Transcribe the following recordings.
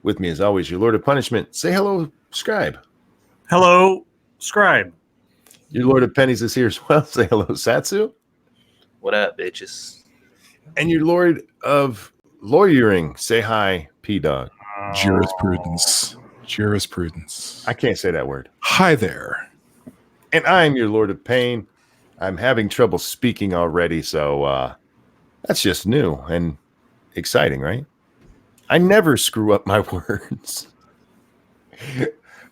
With me, as always, your Lord of Punishment. Say hello, Scribe. Hello, Scribe. Your Lord of Pennies is here as well. Say hello, Satsu. What up, bitches? And your Lord of Lawyering. Say hi, P-Dog. Jurisprudence. I can't say that word. Hi there. And I'm your Lord of Pain. I'm having trouble speaking already, so that's just new and exciting, right? I never screw up my words.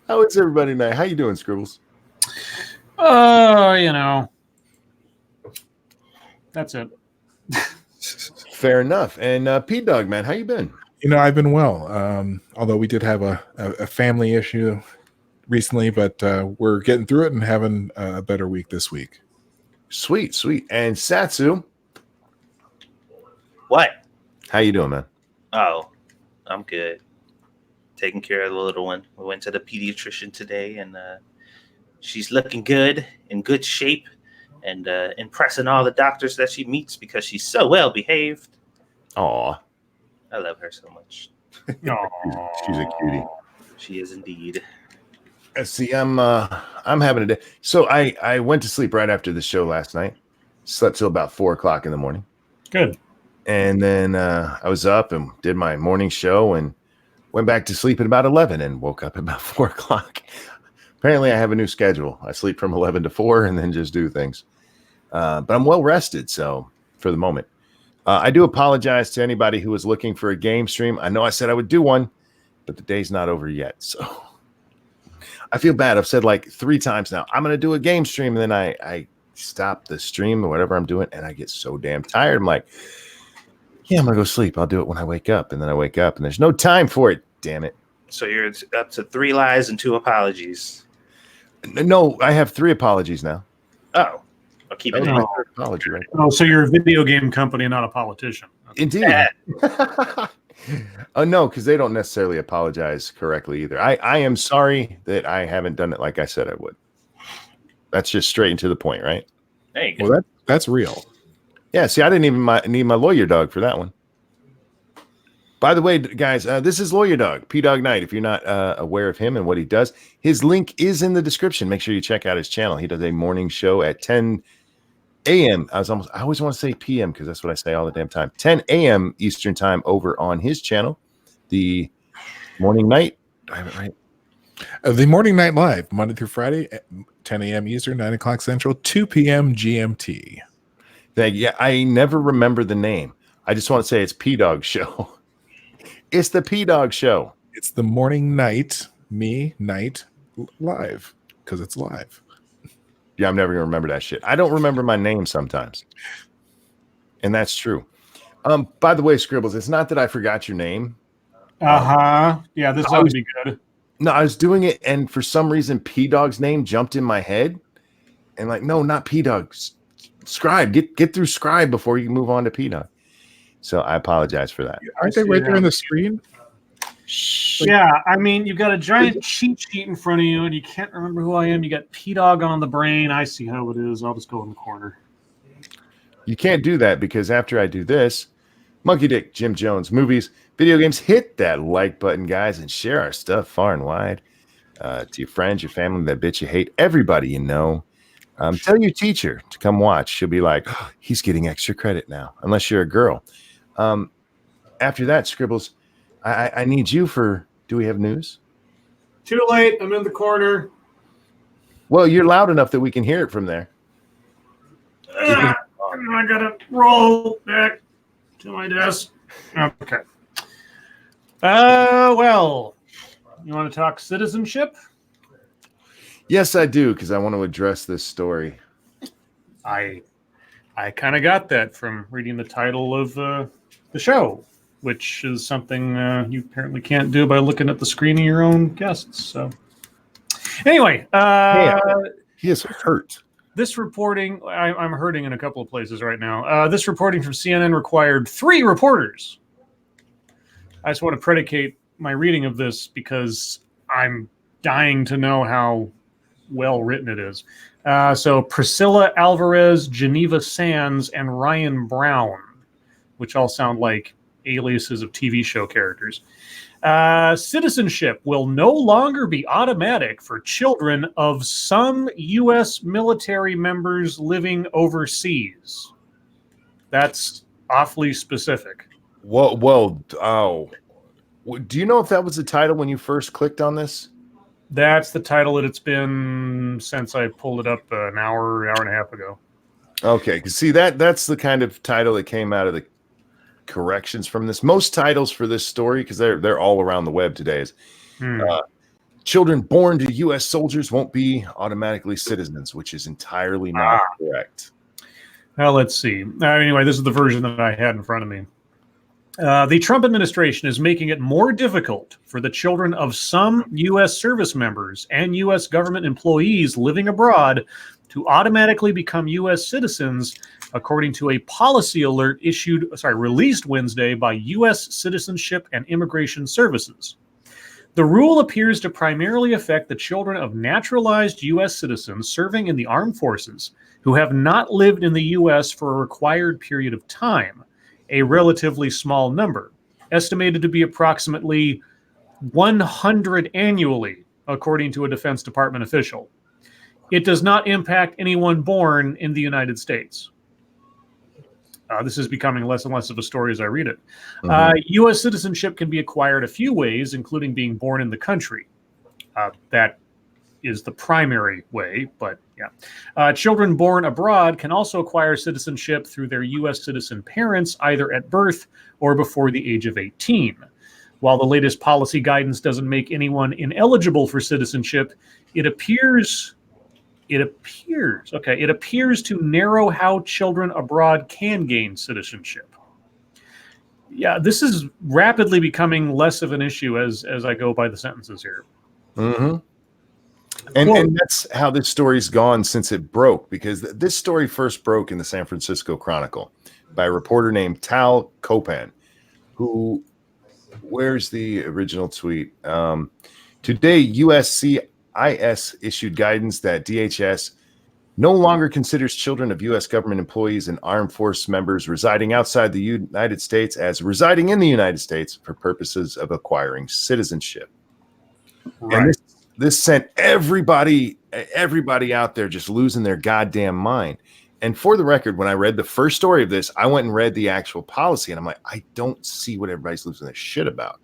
How is everybody tonight? How you doing, Scribbles? That's it. Fair enough. And P-Dog, man, how you been? I've been well. Although we did have a family issue recently, but we're getting through it and having a better week this week. Sweet. And Satsu? What? How you doing, man? Oh, I'm good. Taking care of the little one. We went to the pediatrician today, and she's looking good, in good shape, and impressing all the doctors that she meets because she's so well behaved. Aw. I love her so much. She's a cutie. She is indeed. See, I'm having a day. So I went to sleep right after the show last night. Slept till about 4 o'clock in the morning. Good. And then I was up and did my morning show and went back to sleep at about 11 and woke up at about 4 o'clock. Apparently, I have a new schedule. I sleep from 11 to 4 and then just do things. But I'm well rested, so for the moment. I do apologize to anybody who was looking for a game stream. I know I said I would do one, but the day's not over yet. So I feel bad. I've said like 3 times now, I'm going to do a game stream. And then I stop the stream or whatever I'm doing, and I get so damn tired. I'm like, yeah, I'm going to go sleep. I'll do it when I wake up. And then I wake up, and there's no time for it. Damn it. So you're up to 3 lies and 2 apologies. No, I have 3 apologies now. Oh, I'll keep it. That was my 3rd apology, right? Oh, so you're a video game company, not a politician. Indeed. Oh, no, because they don't necessarily apologize correctly either. I am sorry that I haven't done it like I said I would. That's just straight and to the point, right? There you go. Well, that's real. Yeah, see, I didn't even need my lawyer dog for that one. By the way, guys, this is Lawyer Dog, P-Dog Knight. If you're not aware of him and what he does, his link is in the description. Make sure you check out his channel. He does a morning show at 10 a.m. I always want to say p.m. because that's what I say all the damn time. 10 a.m. Eastern time over on his channel. The Morning Night. Do I have it right? The Morning Night Live, Monday through Friday, at 10 a.m. Eastern, 9 o'clock Central, 2 p.m. GMT. Yeah, I never remember the name. I just want to say it's P-Dog Show. It's the P-Dog Show. It's the Morning Night, night live, because it's live. Yeah, I'm never going to remember that shit. I don't remember my name sometimes. And that's true. By the way, Scribbles, it's not that I forgot your name. Yeah, this ought to be good. No, I was doing it, and for some reason, P-Dog's name jumped in my head. And like, no, not P-Dog. Scribe. Get through Scribe before you move on to P-Dog. So I apologize for that. Aren't they right there on the screen? Yeah, I mean, you've got a giant cheat sheet in front of you, and you can't remember who I am. You got P-Dog on the brain. I see how it is. I'll just go in the corner. You can't do that because after I do this, Monkey Dick, Jim Jones, movies, video games, hit that like button, guys, and share our stuff far and wide to your friends, your family, that bitch you hate, everybody you know. Tell your teacher to come watch. She'll be like, oh, he's getting extra credit now, unless you're a girl. After that, Scribbles, I need you for, do we have news? Too late. I'm in the corner. Well, you're loud enough that we can hear it from there. I got to roll back to my desk. Okay. Well, you want to talk citizenship? Yes, I do, because I want to address this story. I kind of got that from reading the title of the show, which is something you apparently can't do by looking at the screen of your own guests. So, anyway, He is hurt. This reporting, I'm hurting in a couple of places right now. This reporting from CNN required 3 reporters. I just want to predicate my reading of this because I'm dying to know how well written it is. So Priscilla Alvarez, Geneva Sands, and Ryan Brown, which all sound like aliases of TV show characters. Citizenship will no longer be automatic for children of some U.S. military members living overseas. That's awfully specific. Well, oh. Do you know if that was the title when you first clicked on this? That's the title that it's been since I pulled it up an hour and a half ago. Okay, because see that's the kind of title that came out of the corrections from this. Most titles for this story, because they're all around the web today, is children born to U.S. soldiers won't be automatically citizens, which is entirely not correct. Well, let's see. Anyway, this is the version that I had in front of me. The Trump administration is making it more difficult for the children of some U.S. service members and U.S. government employees living abroad to automatically become U.S. citizens, according to a policy alert released Wednesday by U.S. Citizenship and Immigration Services. The rule appears to primarily affect the children of naturalized U.S. citizens serving in the armed forces who have not lived in the U.S. for a required period of time, a relatively small number, estimated to be approximately 100 annually, according to a Defense Department official. It does not impact anyone born in the United States. This is becoming less and less of a story as I read it. U.S. citizenship can be acquired a few ways, including being born in the country. That is the primary way, but yeah. Children born abroad can also acquire citizenship through their U.S. citizen parents, either at birth or before the age of 18. While the latest policy guidance doesn't make anyone ineligible for citizenship, it appears to narrow how children abroad can gain citizenship. Yeah, this is rapidly becoming less of an issue as I go by the sentences here. Mm-hmm. And that's how this story's gone since it broke, because this story first broke in the San Francisco Chronicle by a reporter named Tal Copan, who, where's the original tweet? Today, USCIS issued guidance that DHS no longer considers children of U.S. government employees and armed force members residing outside the United States as residing in the United States for purposes of acquiring citizenship. Right. And this sent everybody out there just losing their goddamn mind. And for the record, when I read the first story of this, I went and read the actual policy, and I'm like, I don't see what everybody's losing their shit about.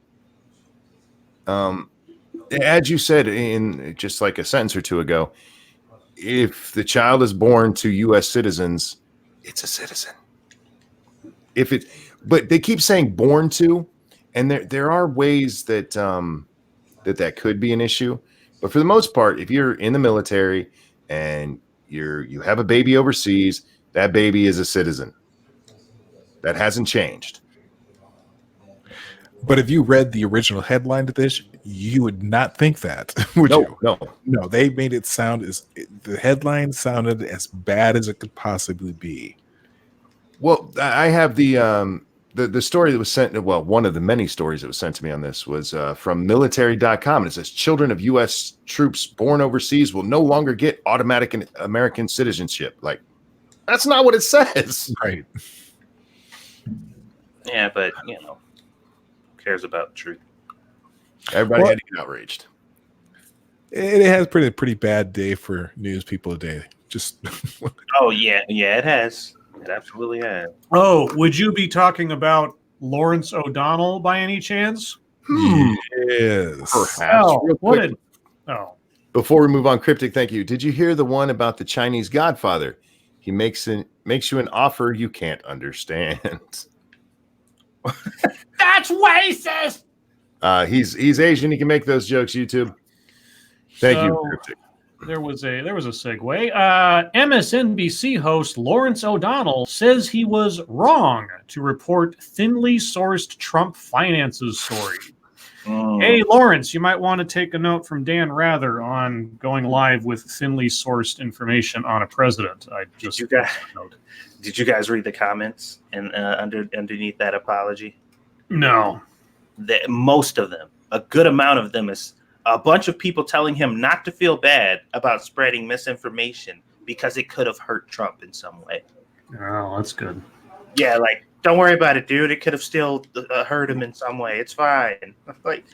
As you said in just like a sentence or two ago, if the child is born to U.S. citizens, it's a citizen. But they keep saying born to, and there are ways that that could be an issue. But for the most part, if you're in the military and you have a baby overseas, that baby is a citizen. That hasn't changed. But if you read the original headline to this, you would not think that, would you? No. They made it sound the headline sounded as bad as it could possibly be. Well, I have the story that was sent. Well, one of the many stories that was sent to me on this was from military.com. And it says children of U.S. troops born overseas will no longer get automatic American citizenship. Like, that's not what it says. Right. Yeah, but cares about truth. Everybody had to get outraged. It has been a pretty bad day for news people today. Just oh yeah, it has. It absolutely has. Oh, would you be talking about Lawrence O'Donnell by any chance? Yes. Perhaps. Before we move on, Cryptic, thank you. Did you hear the one about the Chinese Godfather? He makes you an offer you can't understand. That's racist. He's Asian. He can make those jokes. YouTube. Thank you, Cryptic. There was a segue. MSNBC host Lawrence O'Donnell says he was wrong to report thinly sourced Trump finances story. Hey, Lawrence, you might want to take a note from Dan Rather on going live with thinly sourced information on a president. Did you guys read the comments and underneath that apology? No. Most of them, a good amount of them, is a bunch of people telling him not to feel bad about spreading misinformation because it could have hurt Trump in some way. Oh, that's good. Yeah, like Don't worry about it, dude. It could have still hurt him in some way. It's fine. Like,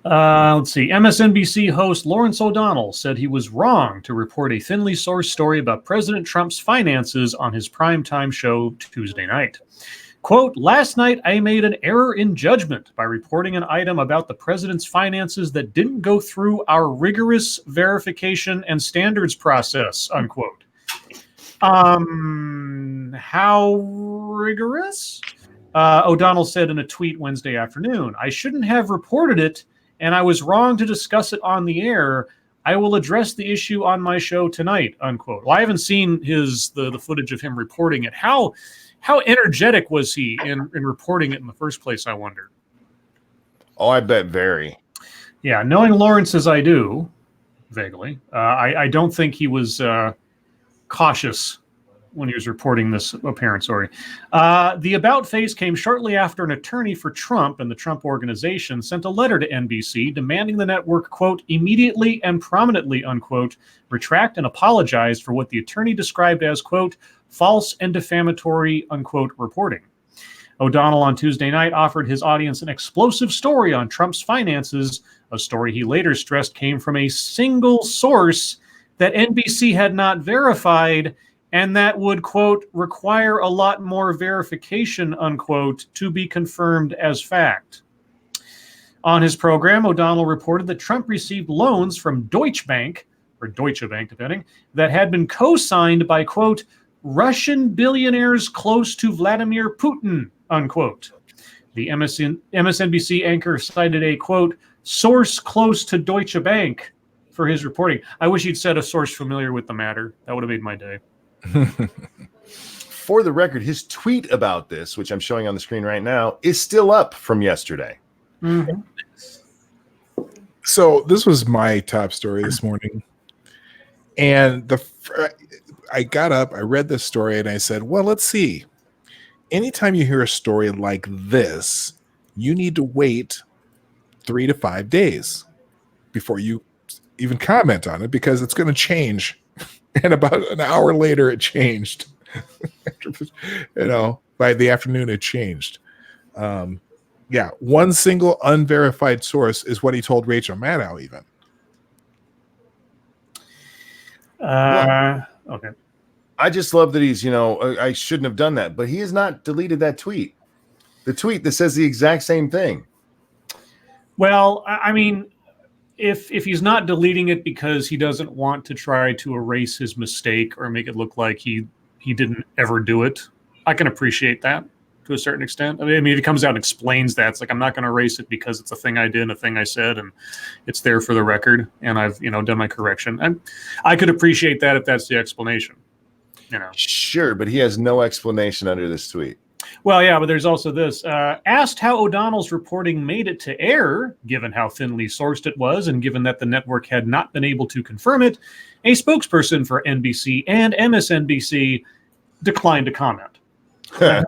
let's see. MSNBC host Lawrence O'Donnell said he was wrong to report a thinly sourced story about President Trump's finances on his primetime show Tuesday night. Quote, last night I made an error in judgment by reporting an item about the president's finances that didn't go through our rigorous verification and standards process, unquote. How rigorous? O'Donnell said in a tweet Wednesday afternoon, I shouldn't have reported it, and I was wrong to discuss it on the air. I will address the issue on my show tonight, unquote. Well, I haven't seen the footage of him reporting it. How energetic was he in reporting it in the first place, I wonder? Oh, I bet very. Yeah, knowing Lawrence as I do, vaguely, I don't think he was cautious when he was reporting this apparent story. The about face came shortly after an attorney for Trump and the Trump Organization sent a letter to NBC demanding the network, quote, immediately and prominently, unquote, retract and apologize for what the attorney described as, quote, false and defamatory, unquote, reporting. O'Donnell on Tuesday night offered his audience an explosive story on Trump's finances, a story he later stressed came from a single source that NBC had not verified and that would, quote, require a lot more verification, unquote, to be confirmed as fact. On his program, O'Donnell reported that Trump received loans from Deutsche Bank, or Deutsche Bank, depending, that had been co-signed by, quote, Russian billionaires close to Vladimir Putin, unquote. The MSNBC anchor cited a, quote, source close to Deutsche Bank for his reporting. I wish he'd said a source familiar with the matter. That would have made my day. For the record, his tweet about this, which I'm showing on the screen right now, is still up from yesterday. Mm-hmm. So this was my top story this morning. And I got up, I read this story, and I said, well, let's see. Anytime you hear a story like this, you need to wait 3 to 5 days before you even comment on it, because it's going to change. And about an hour later, it changed. By the afternoon, it changed. One single unverified source is what he told Rachel Maddow, even. Okay. I just love that he's, I shouldn't have done that, but he has not deleted that tweet. The tweet that says the exact same thing. Well, I mean, if he's not deleting it because he doesn't want to try to erase his mistake or make it look like he didn't ever do it, I can appreciate that to a certain extent. I mean, if he comes out and explains that, it's like, I'm not going to erase it because it's a thing I did and a thing I said, and it's there for the record, and I've done my correction. I could appreciate that if that's the explanation. Sure, but he has no explanation under this tweet. Well, yeah, but there's also this. Asked how O'Donnell's reporting made it to air, given how thinly sourced it was, and given that the network had not been able to confirm it, a spokesperson for NBC and MSNBC declined to comment. The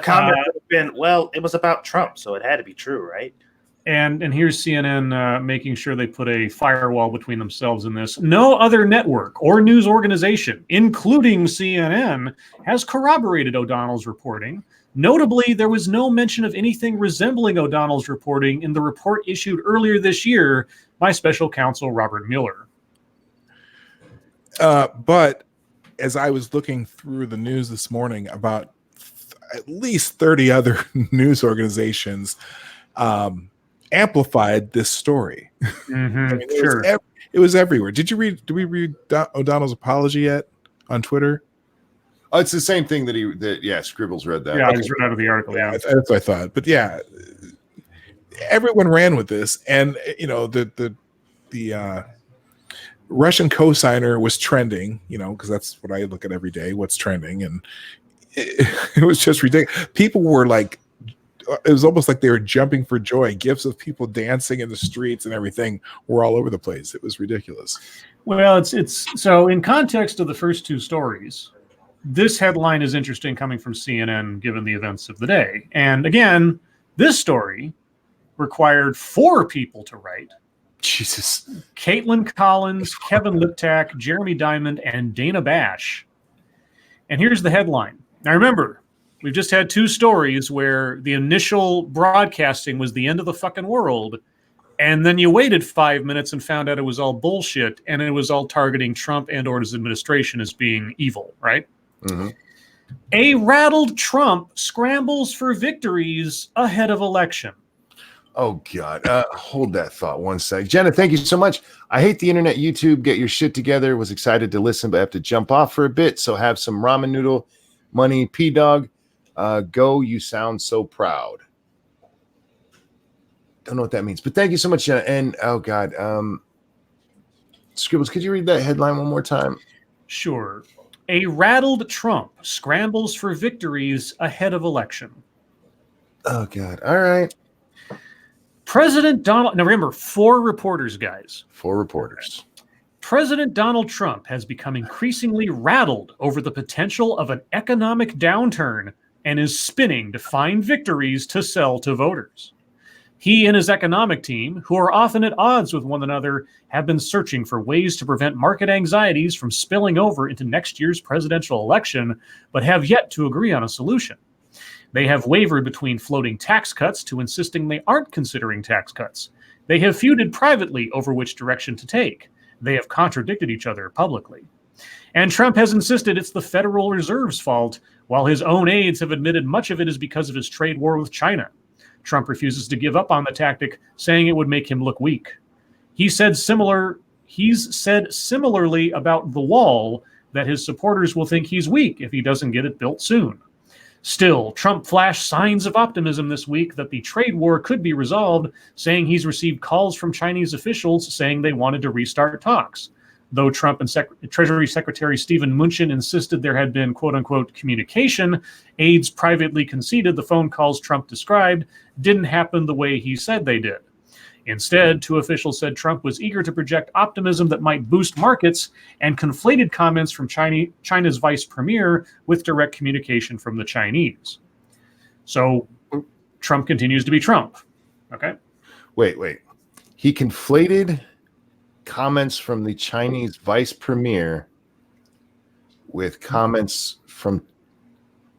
comment would have been, well, it was about Trump, so it had to be true, right? And here's CNN making sure they put a firewall between themselves in this. No other network or news organization, including CNN, has corroborated O'Donnell's reporting. Notably, there was no mention of anything resembling O'Donnell's reporting in the report issued earlier this year by special counsel Robert Mueller. But as I was looking through the news this morning, about at least 30 other news organizations amplified this story. Mm-hmm, I mean, sure. It was everywhere. Did we read O'Donnell's apology yet on Twitter? Oh, it's the same thing that Scribbles read that. Yeah, I just read out of the article. Yeah, that's what I thought. But yeah, everyone ran with this, and the Russian cosigner was trending. Because that's what I look at every day. What's trending, and it was just ridiculous. People were like, it was almost like they were jumping for joy. Gifs of people dancing in the streets and everything were all over the place. It was ridiculous. Well, it's so in context of the first two stories, this headline is interesting coming from CNN given the events of the day. And again, this story required 4 people to write. Jesus. Caitlin Collins, Kevin Liptak, Jeremy Diamond, and Dana Bash. And here's the headline. Now remember, we've just had 2 stories where the initial broadcasting was the end of the fucking world, and then you waited 5 minutes and found out it was all bullshit, and it was all targeting Trump and or his administration as being evil, right? Mm-hmm. A rattled Trump scrambles for victories ahead of election. Oh, God. Hold that thought one sec. Jenna, thank you so much. I hate the internet. YouTube, get your shit together. Was excited to listen, but I have to jump off for a bit. So have some ramen noodle money. P-Dog, go. You sound so proud. Don't know what that means, but thank you so much, Jenna. And, oh, God. Scribbles, could you read that headline one more time? Sure. A rattled Trump scrambles for victories ahead of election. Oh, God. All right. President Donald, now remember, 4 reporters, guys. 4 reporters. President Donald Trump has become increasingly rattled over the potential of an economic downturn and is spinning to find victories to sell to voters. He and his economic team, who are often at odds with one another, have been searching for ways to prevent market anxieties from spilling over into next year's presidential election, but have yet to agree on a solution. They have wavered between floating tax cuts to insisting they aren't considering tax cuts. They have feuded privately over which direction to take. They have contradicted each other publicly. And Trump has insisted it's the Federal Reserve's fault, while his own aides have admitted much of it is because of his trade war with China. Trump refuses to give up on the tactic, saying it would make him look weak. He's said similarly about the wall that his supporters will think he's weak if he doesn't get it built soon. Still, Trump flashed signs of optimism this week that the trade war could be resolved, saying he's received calls from Chinese officials saying they wanted to restart talks. Though Trump and Treasury Secretary Steven Mnuchin insisted there had been quote-unquote communication, aides privately conceded the phone calls Trump described didn't happen the way he said they did. Instead, 2 officials said Trump was eager to project optimism that might boost markets and conflated comments from China's vice premier with direct communication from the Chinese. So Trump continues to be Trump. Okay. Wait. He conflated comments from the Chinese vice premier with comments from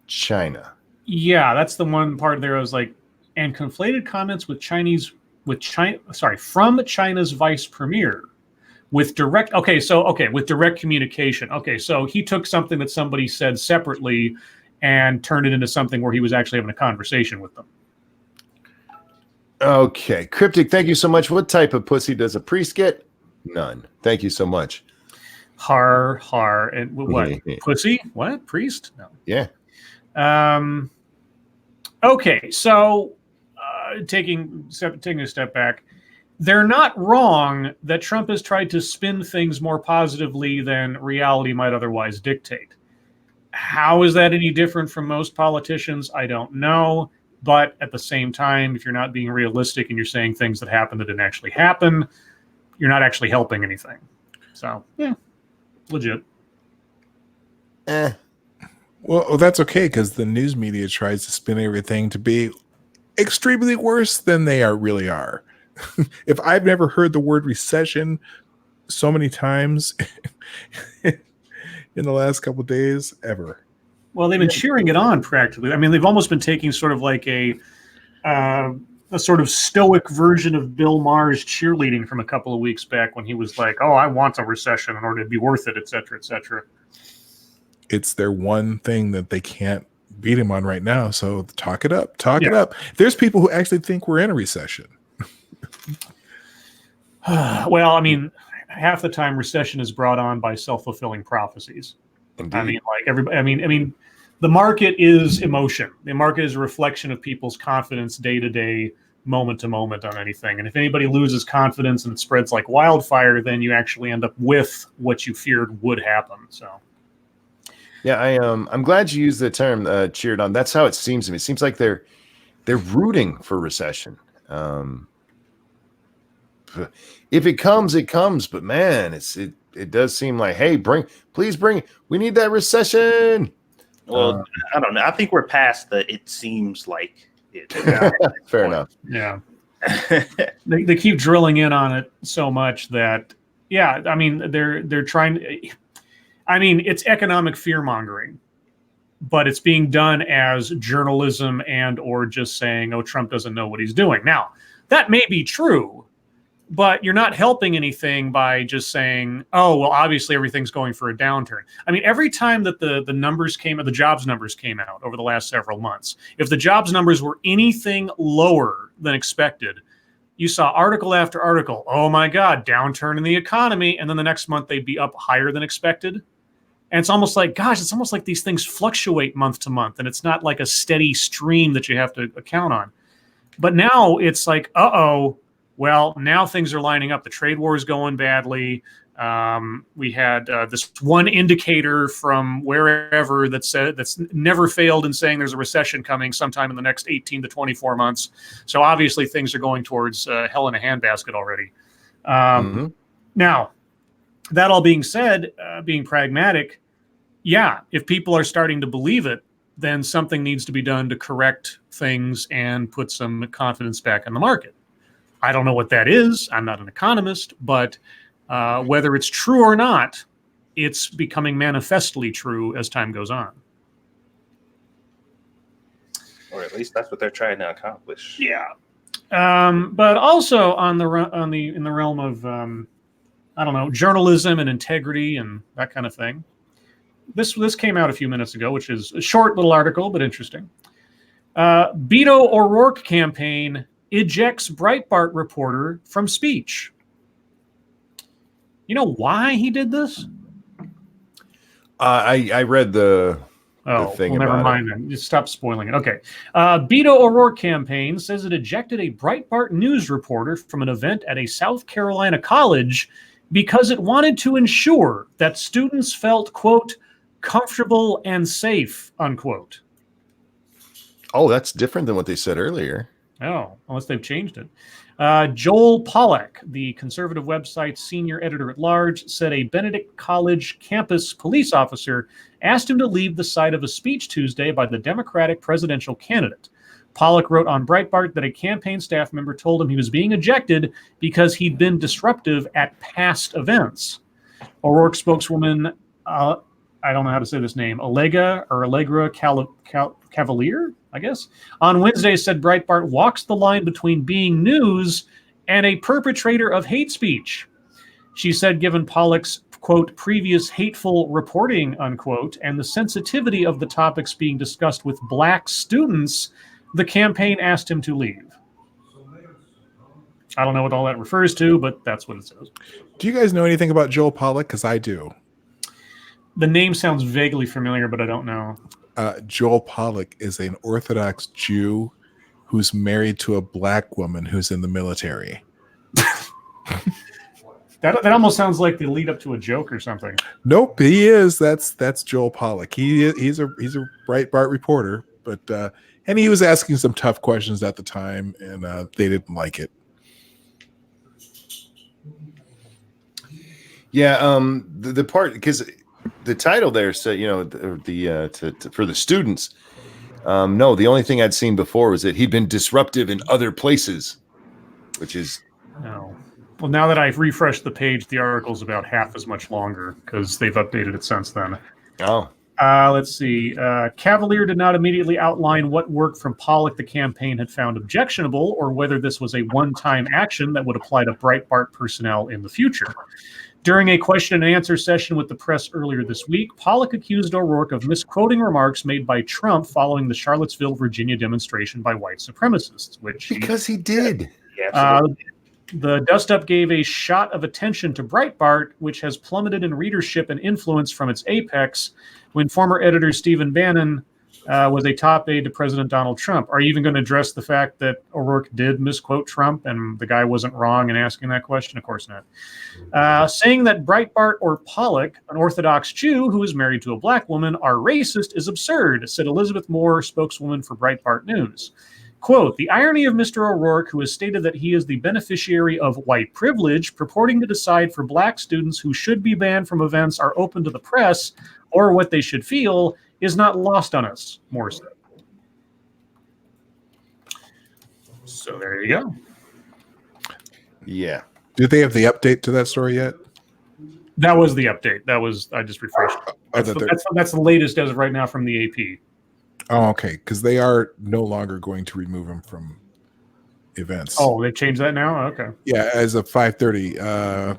China. Yeah, that's the one part there. I was like, and conflated comments from China's vice premier with direct. With direct communication. Okay, so he took something that somebody said separately and turned it into something where he was actually having a conversation with them. Okay, Cryptic, thank you so much. What type of pussy does a priest get? None. Thank you so much. Har. And what? Pussy? What? Priest? No. Yeah. Okay, so taking a step back, they're not wrong that Trump has tried to spin things more positively than reality might otherwise dictate. How is that any different from most politicians? I don't know. But at the same time, if you're not being realistic and you're saying things that happened that didn't actually happen, you're not actually helping anything. So, yeah, legit. Well, that's okay, because the news media tries to spin everything to be extremely worse than they really are. If I've never heard the word recession so many times in the last couple of days, ever. Well, they've been cheering it on practically. I mean, they've almost been taking sort of like a sort of stoic version of Bill Maher's cheerleading from a couple of weeks back when he was like, "Oh, I want a recession in order to be worth it, et cetera, et cetera." It's their one thing that they can't beat him on right now. So talk it up. It up. There's people who actually think we're in a recession. Well, I mean, half the time recession is brought on by self-fulfilling prophecies. Indeed. I mean, like everybody. I mean, the market is emotion. The market is a reflection of people's confidence day to day, moment to moment on anything. And if anybody loses confidence and it spreads like wildfire, then you actually end up with what you feared would happen. So, yeah, I'm glad you used the term cheered on. That's how it seems to me. It seems like they're rooting for recession. If it comes, it comes. But man, it does seem like, hey, please bring. We need that recession. Well, I don't know. I think we're past the. It seems like it. Fair enough. Yeah, they keep drilling in on it so much that I mean they're trying. I mean, it's economic fear mongering. but it's being done as journalism and or just saying, oh, Trump doesn't know what he's doing. Now, that may be true, but you're not helping anything by just saying, oh, well, obviously everything's going for a downturn. I mean, every time that the numbers came, the jobs numbers came out over the last several months, if the jobs numbers were anything lower than expected, you saw article after article, oh my God, downturn in the economy. And then the next month they'd be up higher than expected. And it's almost like, gosh, it's almost like these things fluctuate month to month, and it's not like a steady stream that you have to account on. But now it's like, well, now things are lining up. The trade war is going badly. We had this one indicator from wherever that said that's never failed in saying there's a recession coming sometime in the next 18 to 24 months. So obviously things are going towards hell in a handbasket already. Now, that all being said, being pragmatic, yeah, if people are starting to believe it, then something needs to be done to correct things and put some confidence back in the market. I don't know what that is. I'm not an economist, but whether it's true or not, it's becoming manifestly true as time goes on. Or at least that's what they're trying to accomplish. Yeah, but also in the realm of I don't know, journalism and integrity and that kind of thing. This came out a few minutes ago, which is a short little article, but interesting. Beto O'Rourke campaign ejects Breitbart reporter from speech. You know why he did this? I read the thing well, never about mind then. Just stop spoiling it. Okay. Beto O'Rourke campaign says it ejected a Breitbart news reporter from an event at a South Carolina college because it wanted to ensure that students felt, quote, comfortable and safe, unquote. Oh, that's different than what they said earlier. Oh, unless they've changed it. Joel Pollack, the conservative website's senior editor-at-large, said a Benedict College campus police officer asked him to leave the site of a speech Tuesday by the Democratic presidential candidate. Pollack wrote on Breitbart that a campaign staff member told him he was being ejected because he'd been disruptive at past events. O'Rourke spokeswoman, I don't know how to say this name, Allegra Cavalier, I guess, on Wednesday said Breitbart walks the line between being news and a perpetrator of hate speech. She said given Pollack's, quote, previous hateful reporting, unquote, and the sensitivity of the topics being discussed with black students, the campaign asked him to leave. I don't know what all that refers to, but that's what it says. Do you guys know anything about Joel Pollack? Because I do. The name sounds vaguely familiar, but I don't know. Joel Pollack is an Orthodox Jew who's married to a black woman who's in the military. That almost sounds like the lead up to a joke or something. Nope, he is. That's Joel Pollack. He's a Breitbart reporter, but and he was asking some tough questions at the time, and they didn't like it. Yeah, the part, because the title there said, for the students. No, the only thing I'd seen before was that he'd been disruptive in other places, which is. No. Well, now that I've refreshed the page, the article's about half as much longer because they've updated it since then. Oh. Let's see. Cavalier did not immediately outline what work from Pollack the campaign had found objectionable or whether this was a one-time action that would apply to Breitbart personnel in the future. During a question and answer session with the press earlier this week, Pollack accused O'Rourke of misquoting remarks made by Trump following the Charlottesville, Virginia demonstration by white supremacists, which because he did. Yeah, the dust-up gave a shot of attention to Breitbart, which has plummeted in readership and influence from its apex when former editor Stephen Bannon was a top aide to President Donald Trump. Are you even going to address the fact that O'Rourke did misquote Trump and the guy wasn't wrong in asking that question? Of course not. Saying that Breitbart or Pollack, an Orthodox Jew who is married to a black woman, are racist is absurd, said Elizabeth Moore, spokeswoman for Breitbart News. Quote, the irony of Mr. O'Rourke, who has stated that he is the beneficiary of white privilege, purporting to decide for black students who should be banned from events are open to the press or what they should feel, is not lost on us, Moore said. So there you go. Yeah. Did they have the update to that story yet? That was the update. I just refreshed. That's the latest as of right now from the AP. Oh, okay, because they are no longer going to remove him from events. Oh, they changed that now? Okay. Yeah, as of 5:30.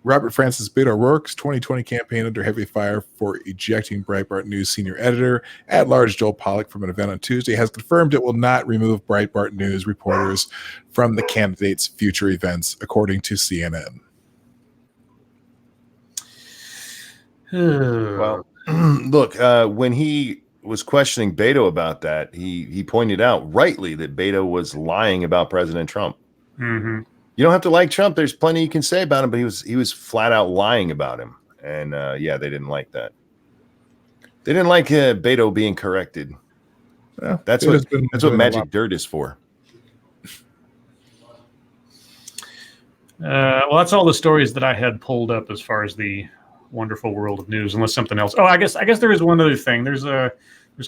Robert Francis Beto O'Rourke's 2020 campaign under heavy fire for ejecting Breitbart News senior editor at large Joel Pollack from an event on Tuesday has confirmed it will not remove Breitbart News reporters from the candidate's future events, according to CNN. Well, look, when he was questioning Beto about that, he pointed out rightly that Beto was lying about President Trump. Mm-hmm. You don't have to like Trump. There's plenty you can say about him, but he was flat out lying about him. And yeah, they didn't like that. They didn't like Beto being corrected. Well, that's what Magic Dirt is for. Well, that's all the stories that I had pulled up as far as the wonderful world of news, unless something else. Oh, I guess there is one other thing. There's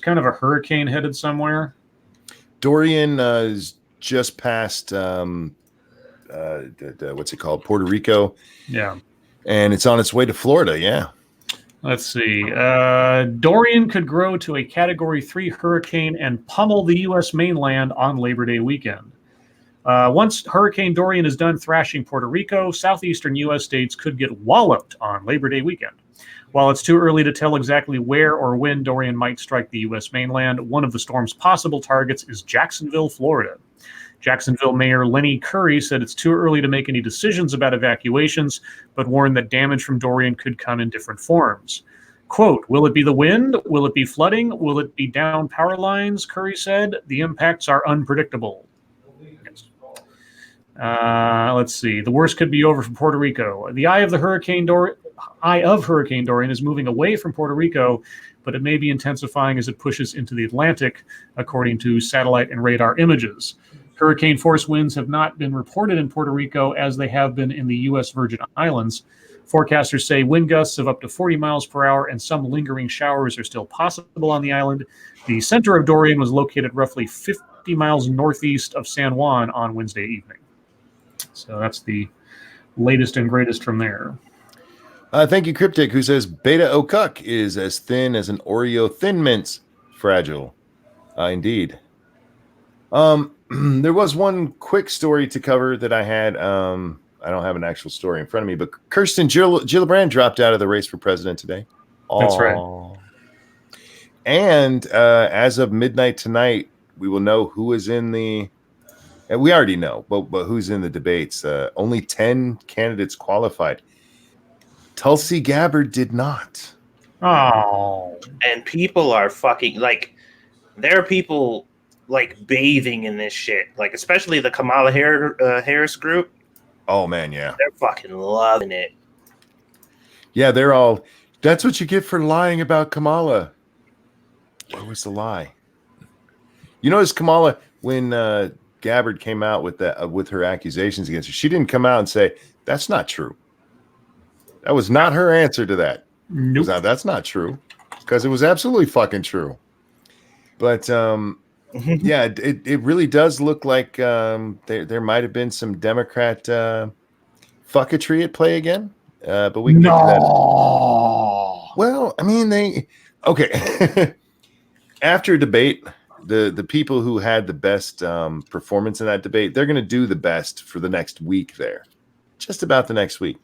kind of a hurricane headed somewhere. Dorian is just past what's it called? Puerto Rico. Yeah. And it's on its way to Florida. Yeah. Let's see. Dorian could grow to a Category 3 hurricane and pummel the U.S. mainland on Labor Day weekend. Once Hurricane Dorian is done thrashing Puerto Rico, southeastern U.S. states could get walloped on Labor Day weekend. While it's too early to tell exactly where or when Dorian might strike the U.S. mainland, one of the storm's possible targets is Jacksonville, Florida. Jacksonville Mayor Lenny Curry said it's too early to make any decisions about evacuations, but warned that damage from Dorian could come in different forms. Quote, will it be the wind? Will it be flooding? Will it be down power lines? Curry said. The impacts are unpredictable. Yes. Let's see. The worst could be over for Puerto Rico. The eye of Hurricane Dorian is moving away from Puerto Rico, but it may be intensifying as it pushes into the Atlantic, according to satellite and radar images. Hurricane force winds have not been reported in Puerto Rico as they have been in the U.S. Virgin Islands. Forecasters say wind gusts of up to 40 miles per hour and some lingering showers are still possible on the island. The center of Dorian was located roughly 50 miles northeast of San Juan on Wednesday evening. So that's the latest and greatest from there. Thank you, Cryptic, who says Beta O'Cuck is as thin as an Oreo Thin Mints. Fragile. Indeed. There was one quick story to cover that I had. I don't have an actual story in front of me, but Kirsten Gillibrand dropped out of the race for president today. That's right. And as of midnight tonight, we will know who is in the. And we already know, but who's in the debates? Only 10 candidates qualified. Tulsi Gabbard did not. Oh. And people are fucking like. There are people like bathing in this shit, like especially the Kamala Harris group. Oh man, yeah, they're fucking loving it. Yeah, they're all. That's what you get for lying about Kamala. What was the lie? You notice Kamala when Gabbard came out with that with her accusations against her, she didn't come out and say that's not true. That was not her answer to that. Nope. That's not true, because it was absolutely fucking true. But yeah, it really does look like there might have been some Democrat fucketry at play again. But we can get to that. Well, I mean, okay. After a debate, the people who had the best performance in that debate, they're going to do the best for the next week there. Just about the next week.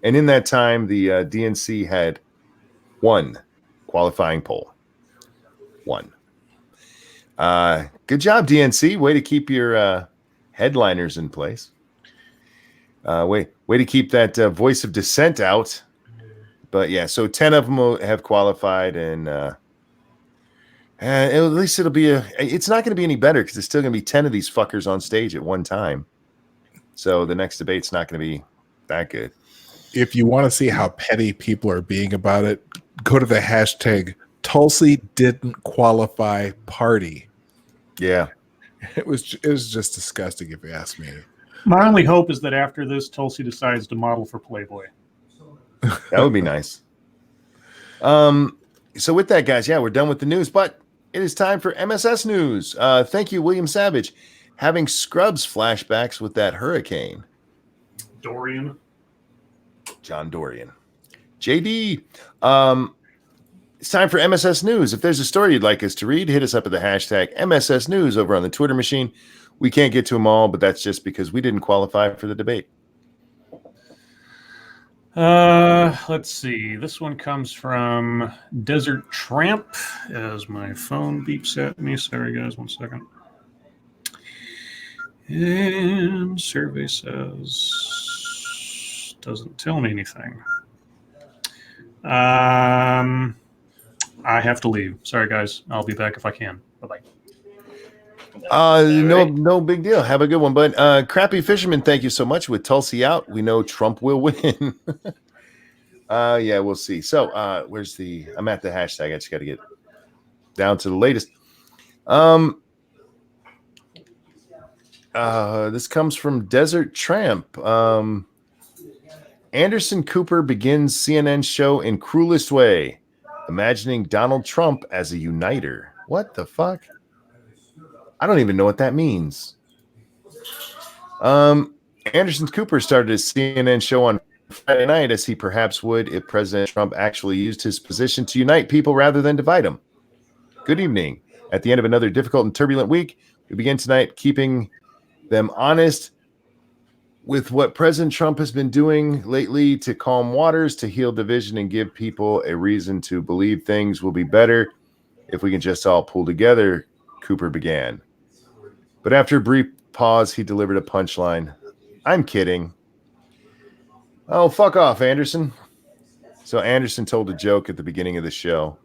And in that time, the DNC had one qualifying poll. One. Good job, DNC. Way to keep your headliners in place. Way to keep that voice of dissent out. But yeah, so 10 of them have qualified, and at least it'll be it's not going to be any better because it's still going to be 10 of these fuckers on stage at one time. So the next debate's not going to be that good. If you want to see how petty people are being about it, go to the hashtag Tulsi didn't qualify party. Yeah. It was just disgusting if you ask me. My only hope is that after this, Tulsi decides to model for Playboy. That would be nice. So with that, guys, yeah, we're done with the news, but it is time for MSS news. Thank you, William Savage. Having Scrubs flashbacks with that hurricane. Dorian. John Dorian. JD. It's time for MSS News. If there's a story you'd like us to read, hit us up at the hashtag MSS News over on the Twitter machine. We can't get to them all, but that's just because we didn't qualify for the debate. Let's see. This one comes from Desert Tramp as my phone beeps at me. Sorry, guys. 1 second. And survey says doesn't tell me anything. I have to leave. Sorry, guys. I'll be back if I can. Bye-bye. No big deal. Have a good one, bud. Crappy Fisherman, thank you so much. With Tulsi out, we know Trump will win. Yeah, we'll see. So, I'm at the hashtag. I just got to get down to the latest. This comes from Desert Tramp. Anderson Cooper begins CNN show in cruelest way, imagining Donald Trump as a uniter. What the fuck? I don't even know what that means. Anderson Cooper started his CNN show on Friday night, as he perhaps would if President Trump actually used his position to unite people rather than divide them. Good evening. At the end of another difficult and turbulent week, we begin tonight keeping them honest with what President Trump has been doing lately to calm waters, to heal division, and give people a reason to believe things will be better if we can just all pull together, Cooper began. But after a brief pause, he delivered a punchline. I'm kidding. Oh, fuck off, Anderson. So Anderson told a joke at the beginning of the show,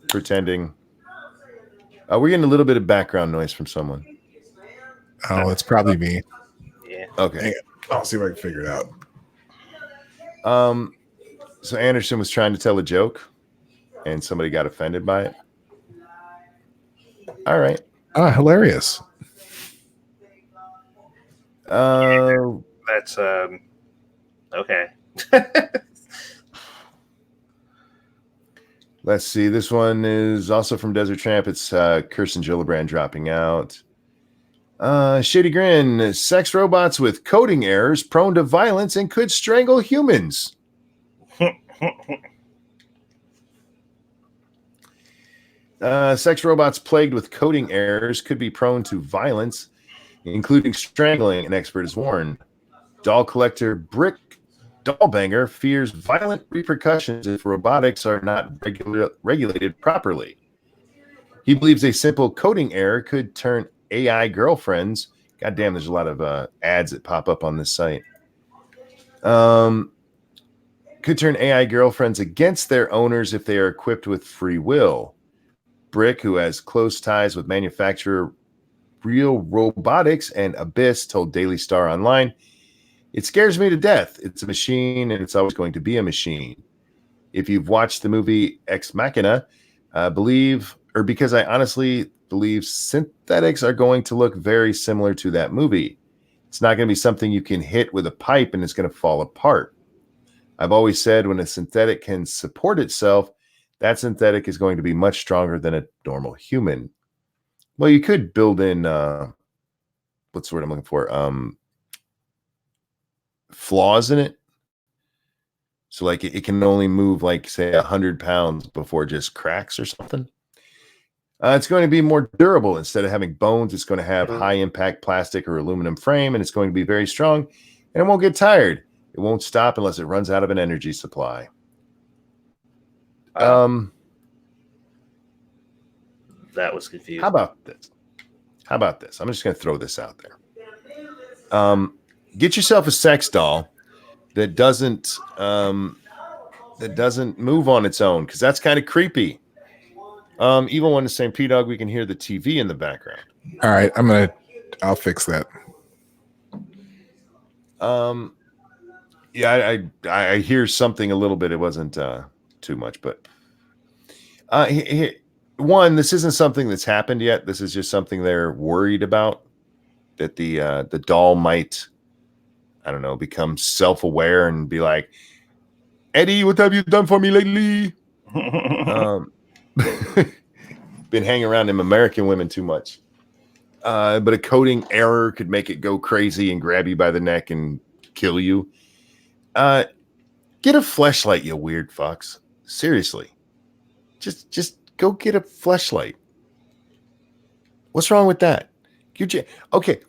pretending. We're getting a little bit of background noise from someone. Oh, it's probably me. Yeah. Okay. I'll see if I can figure it out. So Anderson was trying to tell a joke, and somebody got offended by it. All right. Hilarious. That's okay. Let's see. This one is also from Desert Tramp. It's Kirsten Gillibrand dropping out. Shady Grin. Sex robots with coding errors prone to violence and could strangle humans. Sex robots plagued with coding errors could be prone to violence, including strangling, an expert has warned. Doll collector Brick Dollbanger fears violent repercussions if robotics are not regulated properly. He believes a simple coding error could turn AI girlfriends. God damn, there's a lot of ads that pop up on this site. Could turn AI girlfriends against their owners if they are equipped with free will. Brick, who has close ties with manufacturer Real Robotics and Abyss, told Daily Star Online, "It scares me to death. It's a machine, and it's always going to be a machine. If you've watched the movie Ex Machina, because I honestly believe synthetics are going to look very similar to that movie. It's not going to be something you can hit with a pipe and it's going to fall apart. I've always said when a synthetic can support itself, that synthetic is going to be much stronger than a normal human." Well, you could build in, what's the word I'm looking for? Flaws in it. So like it can only move like, say, 100 pounds before it just cracks or something. It's going to be more durable. Instead of having bones, it's going to have high impact plastic or aluminum frame, and it's going to be very strong, and it won't get tired. It won't stop unless it runs out of an energy supply. That was confusing. How about this? I'm just going to throw this out there. Get yourself a sex doll that doesn't move on its own, because that's kind of creepy. Even when the same P-Dog, we can hear the TV in the background. All right, I'll fix that. Yeah, I hear something a little bit. It wasn't too much, but one, this isn't something that's happened yet. This is just something they're worried about, that the doll might, I don't know, become self-aware and be like, "Eddie, what have you done for me lately?" Been hanging around them American women too much. But a coding error could make it go crazy and grab you by the neck and kill you. Get a fleshlight, you weird fucks. Seriously. Just go get a fleshlight. What's wrong with that? Okay,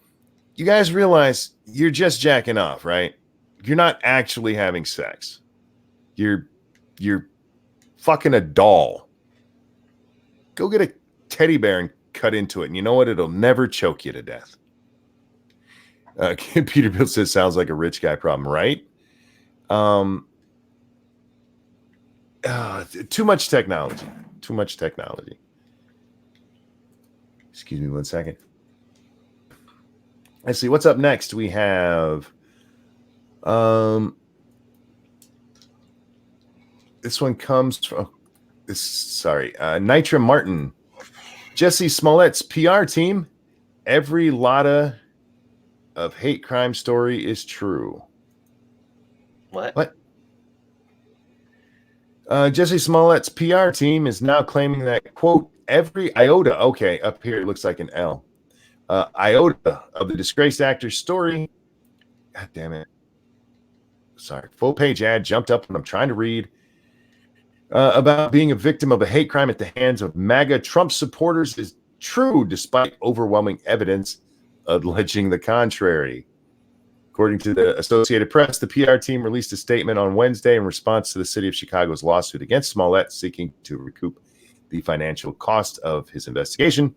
you guys realize you're just jacking off, right? You're not actually having sex. You're fucking a doll. Go get a teddy bear and cut into it, and you know what? It'll never choke you to death. Peterbilt says, sounds like a rich guy problem, right? Too much technology. Too much technology. Excuse me 1 second. Let's see what's up next. We have this one comes from Nitra Martin. Jesse Smollett's PR team. Every lotta of hate crime story is true. What? Jesse Smollett's PR team is now claiming that, quote, every iota, okay, up here it looks like an L, iota of the disgraced actor's story. God damn it. Sorry. Full page ad jumped up when I'm trying to read about being a victim of a hate crime at the hands of MAGA Trump supporters is true, despite overwhelming evidence alleging the contrary. According to the Associated Press, the PR team released a statement on Wednesday in response to the city of Chicago's lawsuit against Smollett, seeking to recoup the financial cost of his investigation.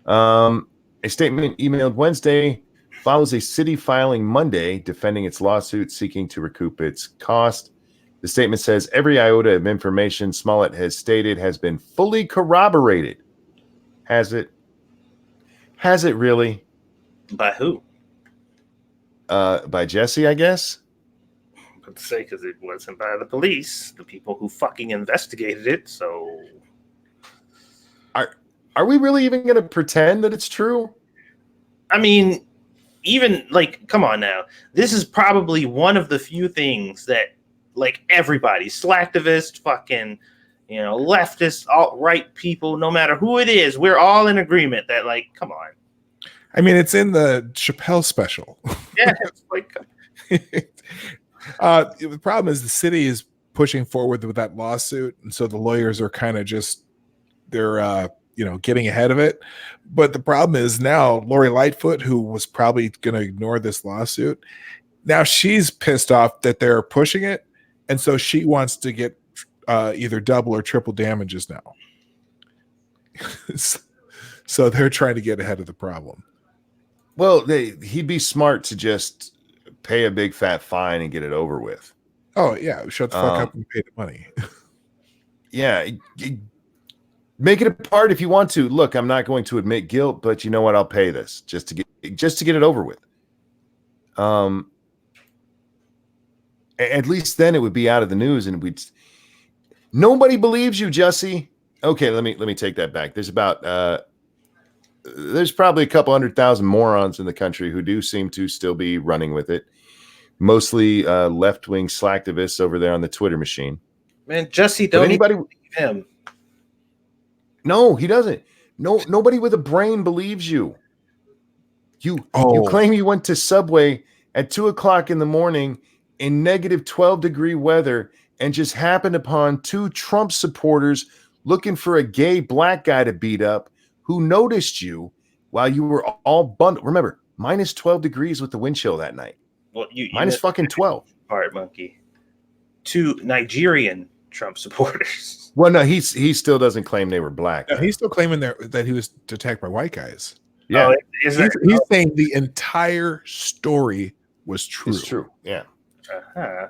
A statement emailed Wednesday follows a city filing Monday defending its lawsuit, seeking to recoup its cost. The statement says every iota of information Smollett has stated has been fully corroborated. Has it? Has it really? By who? By Jesse, I guess. I'd say because it wasn't by the police, the people who fucking investigated it. So, are we really even going to pretend that it's true? I mean, even like, come on now. This is probably one of the few things that, like, everybody, slacktivist, fucking, leftist, alt-right people, no matter who it is, we're all in agreement that, like, come on. I mean, it's in the Chappelle special. Yeah, it's like the problem is the city is pushing forward with that lawsuit, and so the lawyers are kind of just they're getting ahead of it. But the problem is now Lori Lightfoot, who was probably going to ignore this lawsuit, now she's pissed off that they're pushing it, and so she wants to get either double or triple damages now. So they're trying to get ahead of the problem. Well, he'd be smart to just pay a big fat fine and get it over with. Oh, yeah. Shut the fuck up and pay the money. Yeah. Make it a part if you want to. Look, I'm not going to admit guilt, but you know what? I'll pay this just to get it over with. At least then it would be out of the news, and nobody believes you, Jesse. Okay, let me take that back. There's probably a couple 100,000 morons in the country who do seem to still be running with it. Mostly left-wing slacktivists over there on the Twitter machine. Man, Jesse, don't anybody believe him? No, he doesn't. Nobody with a brain believes you. You claim you went to Subway at 2:00 in the morning in negative 12-degree weather and just happened upon two Trump supporters looking for a gay black guy to beat up, who noticed you while you were all bundled. Remember, minus 12 degrees with the wind chill that night. Well, you minus fucking 12. Part monkey. Two Nigerian Trump supporters. Well, no, he still doesn't claim they were black. No, he's still claiming that he was attacked by white guys. Yeah, he's saying the entire story was true. It's true. Yeah. Uh-huh.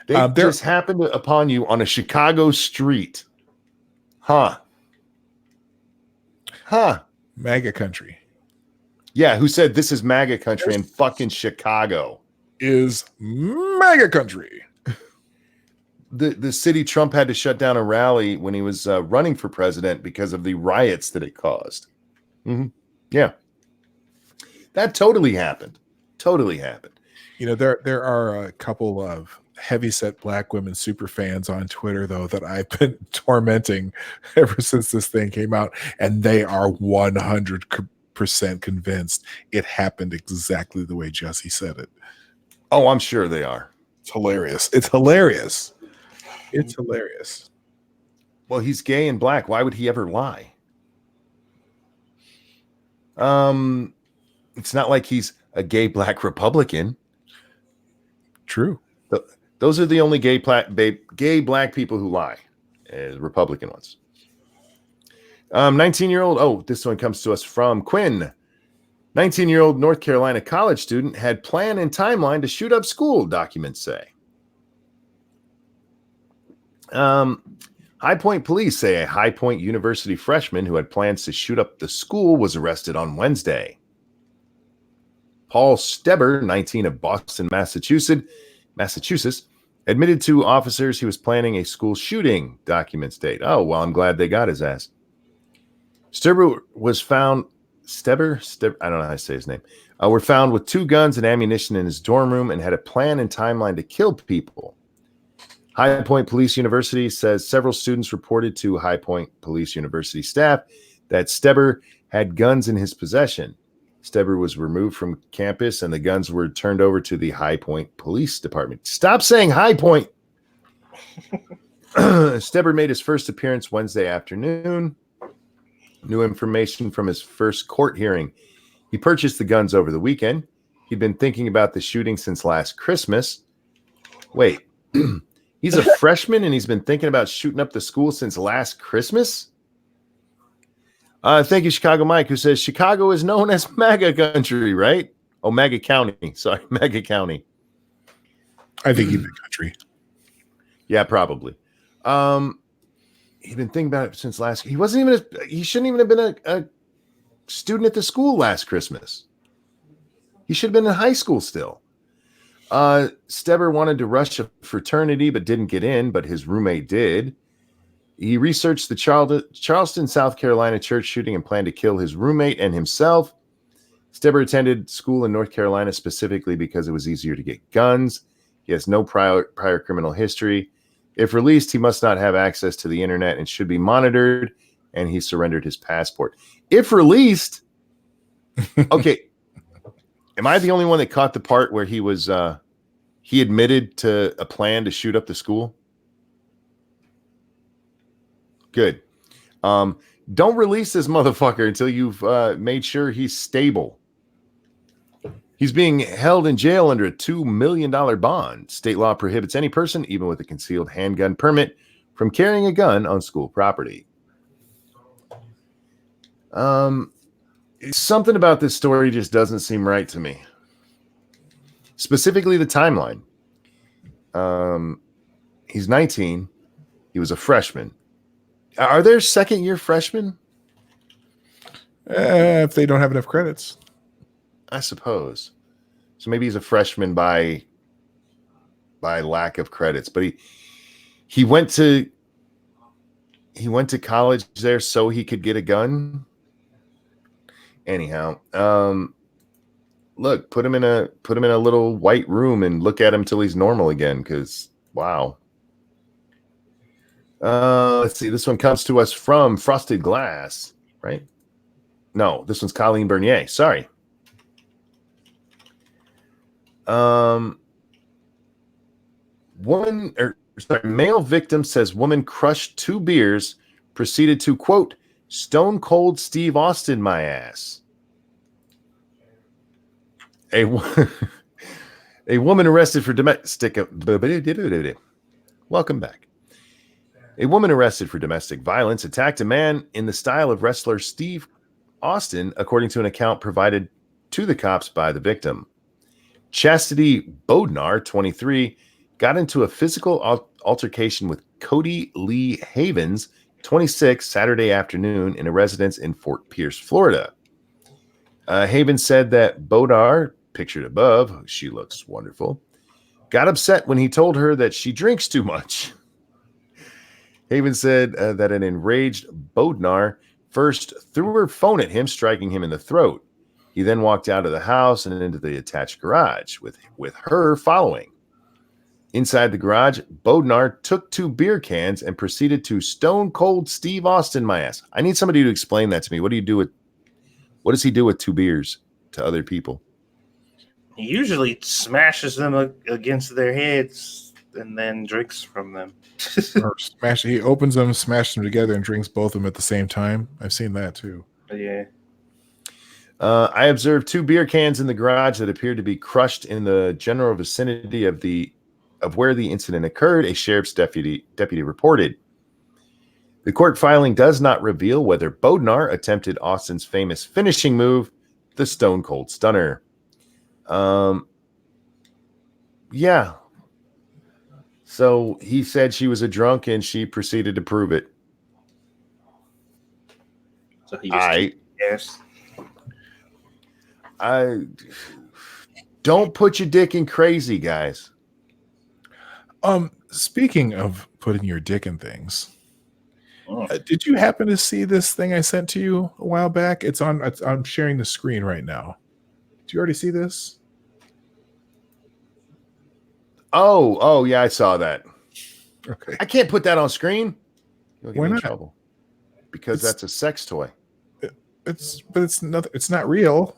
They just happened upon you on a Chicago street. Huh. MAGA country. Yeah, who said this is MAGA country in fucking Chicago? Is MAGA country. The city Trump had to shut down a rally when he was running for president because of the riots that it caused. Mm-hmm. Yeah. That totally happened. Totally happened. There are a couple of heavyset black women super fans on Twitter, though, that I've been tormenting ever since this thing came out, and they are 100% convinced it happened exactly the way Jesse said it. Oh, I'm sure they are. It's hilarious. It's hilarious. It's hilarious. Well, he's gay and black. Why would he ever lie? It's not like he's a gay black Republican. True. Those are the only gay black people who lie, Republican ones. 19-year-old. Oh, this one comes to us from Quinn. 19-year-old North Carolina college student had plan and timeline to shoot up school, documents say. High Point police say a High Point University freshman who had plans to shoot up the school was arrested on Wednesday. Paul Steber, 19, of Boston, Massachusetts, admitted to officers he was planning a school shooting, documents state. Oh, well, I'm glad they got his ass. Steber was found... Steber, I don't know how to say his name, were found with 2 guns and ammunition in his dorm room and had a plan and timeline to kill people. High Point Police University says several students reported to High Point Police University staff that Steber had guns in his possession. Steber was removed from campus and the guns were turned over to the High Point Police Department. Stop saying High Point! Steber made his first appearance Wednesday afternoon. New information from his first court hearing. He purchased the guns over the weekend. He'd been thinking about the shooting since last Christmas. Wait, he's a freshman and he's been thinking about shooting up the school since last Christmas? Thank you, Chicago Mike, who says Chicago is known as MAGA country, right? Oh, MAGA County. Sorry, MAGA County. I think he's the country. Yeah, probably. He'd been thinking about it since last. He wasn't even. He shouldn't even have been a student at the school last Christmas. He should have been in high school still. Steber wanted to rush a fraternity but didn't get in, but his roommate did. He researched the Charleston, South Carolina church shooting and planned to kill his roommate and himself. Steber attended school in North Carolina specifically because it was easier to get guns. He has no prior criminal history. If released, he must not have access to the internet and should be monitored, and he surrendered his passport. If released, okay, am I the only one that caught the part where he admitted to a plan to shoot up the school? Good. Don't release this motherfucker until you've made sure he's stable. He's being held in jail under a $2 million bond. State law prohibits any person, even with a concealed handgun permit, from carrying a gun on school property. Something about this story just doesn't seem right to me. Specifically, the timeline. He's 19. He was a freshman. Are there second-year freshmen? If they don't have enough credits. I suppose. So maybe he's a freshman by lack of credits, but he went to college there so he could get a gun. Anyhow, look, put him in a little white room and look at him till he's normal again, because wow. Let's see. This one comes to us from Frosted Glass, right? No, this one's Colleen Bernier. Sorry. Male victim says woman crushed 2 beers, proceeded to, quote, Stone Cold Steve Austin my ass. A woman arrested for domestic... Welcome back. A woman arrested for domestic violence attacked a man in the style of wrestler Steve Austin, according to an account provided to the cops by the victim. Chastity Bodnar, 23, got into a physical altercation with Cody Lee Havens, 26, Saturday afternoon in a residence in Fort Pierce, Florida. Havens said that Bodnar, pictured above, she looks wonderful, got upset when he told her that she drinks too much. Havens said that an enraged Bodnar first threw her phone at him, striking him in the throat. He then walked out of the house and into the attached garage, with her following. Inside the garage, Bodnar took 2 beer cans and proceeded to Stone Cold Steve Austin my ass. I need somebody to explain that to me. What does he do with 2 beers to other people? He usually smashes them against their heads and then drinks from them. Or smash. He opens them, smashes them together, and drinks both of them at the same time. I've seen that too. Yeah. I observed 2 beer cans in the garage that appeared to be crushed in the general vicinity of where the incident occurred, a sheriff's deputy reported. The court filing does not reveal whether Bodnar attempted Austin's famous finishing move, the Stone Cold Stunner. Yeah. So he said she was a drunk and she proceeded to prove it. So he just yes. I don't put your dick in crazy, guys. Speaking of putting your dick in things, did you happen to see this thing I sent to you a while back? I'm sharing the screen right now. Did you already see this? Oh, yeah, I saw that. Okay. I can't put that on screen. You'll get Why me in not? trouble. Because that's a sex toy. It's not real.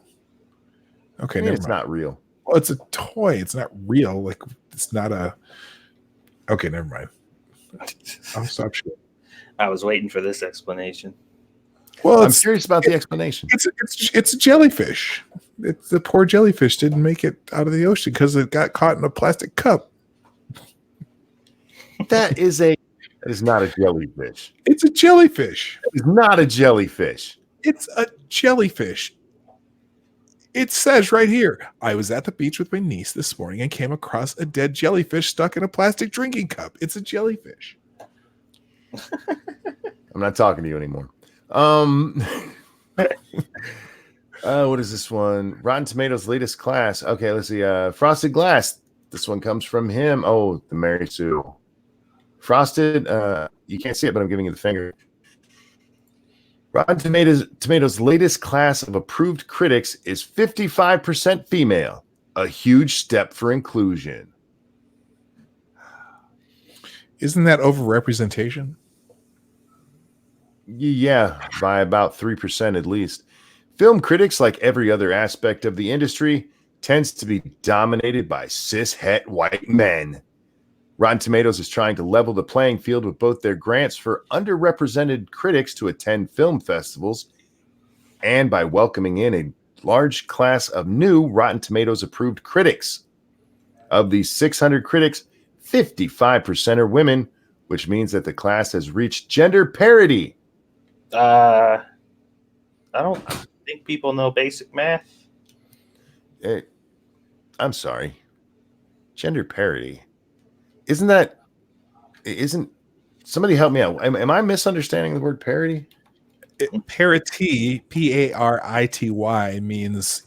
Okay, never mind. It's not real. Well, it's a toy. It's not real. Like it's not a. Okay, never mind. I'll stop shit. I was waiting for this explanation. Well, I'm curious about the explanation. It's a jellyfish. The poor jellyfish didn't make it out of the ocean because it got caught in a plastic cup. That is not a jellyfish. It's a jellyfish. It's not a jellyfish. It's a jellyfish. It says right here, I was at the beach with my niece this morning and came across a dead jellyfish stuck in a plastic drinking cup. It's a jellyfish. I'm not talking to you anymore. What is this one? Rotten Tomatoes latest class. Okay, let's see. Frosted Glass. This one comes from him. Oh, the Mary Sue. Frosted. You can't see it, but I'm giving you the finger. Rotten Tomatoes latest class of approved critics is 55% female. A huge step for inclusion. Isn't that overrepresentation? Yeah, by about 3% at least. Film critics, like every other aspect of the industry, tends to be dominated by cis-het white men. Rotten Tomatoes is trying to level the playing field with both their grants for underrepresented critics to attend film festivals and by welcoming in a large class of new Rotten Tomatoes approved critics. Of these 600 critics, 55% are women, which means that the class has reached gender parity. I don't think people know basic math. I'm sorry. Gender parity. Isn't somebody help me out? Am I misunderstanding the word parity? Parity, Parity, means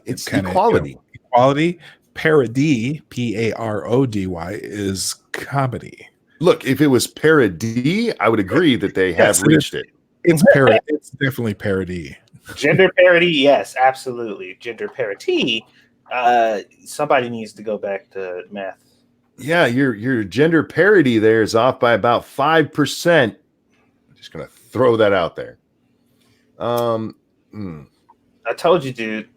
it's equality. Equality. Parody, Parody, is comedy. Look, if it was parody, I would agree that they have reached it. It's parody. It's definitely parody. Gender parity, yes, absolutely. Gender parity. Somebody needs to go back to math. Yeah, your gender parity there is off by about 5%. I'm just gonna throw that out there. I told you, dude.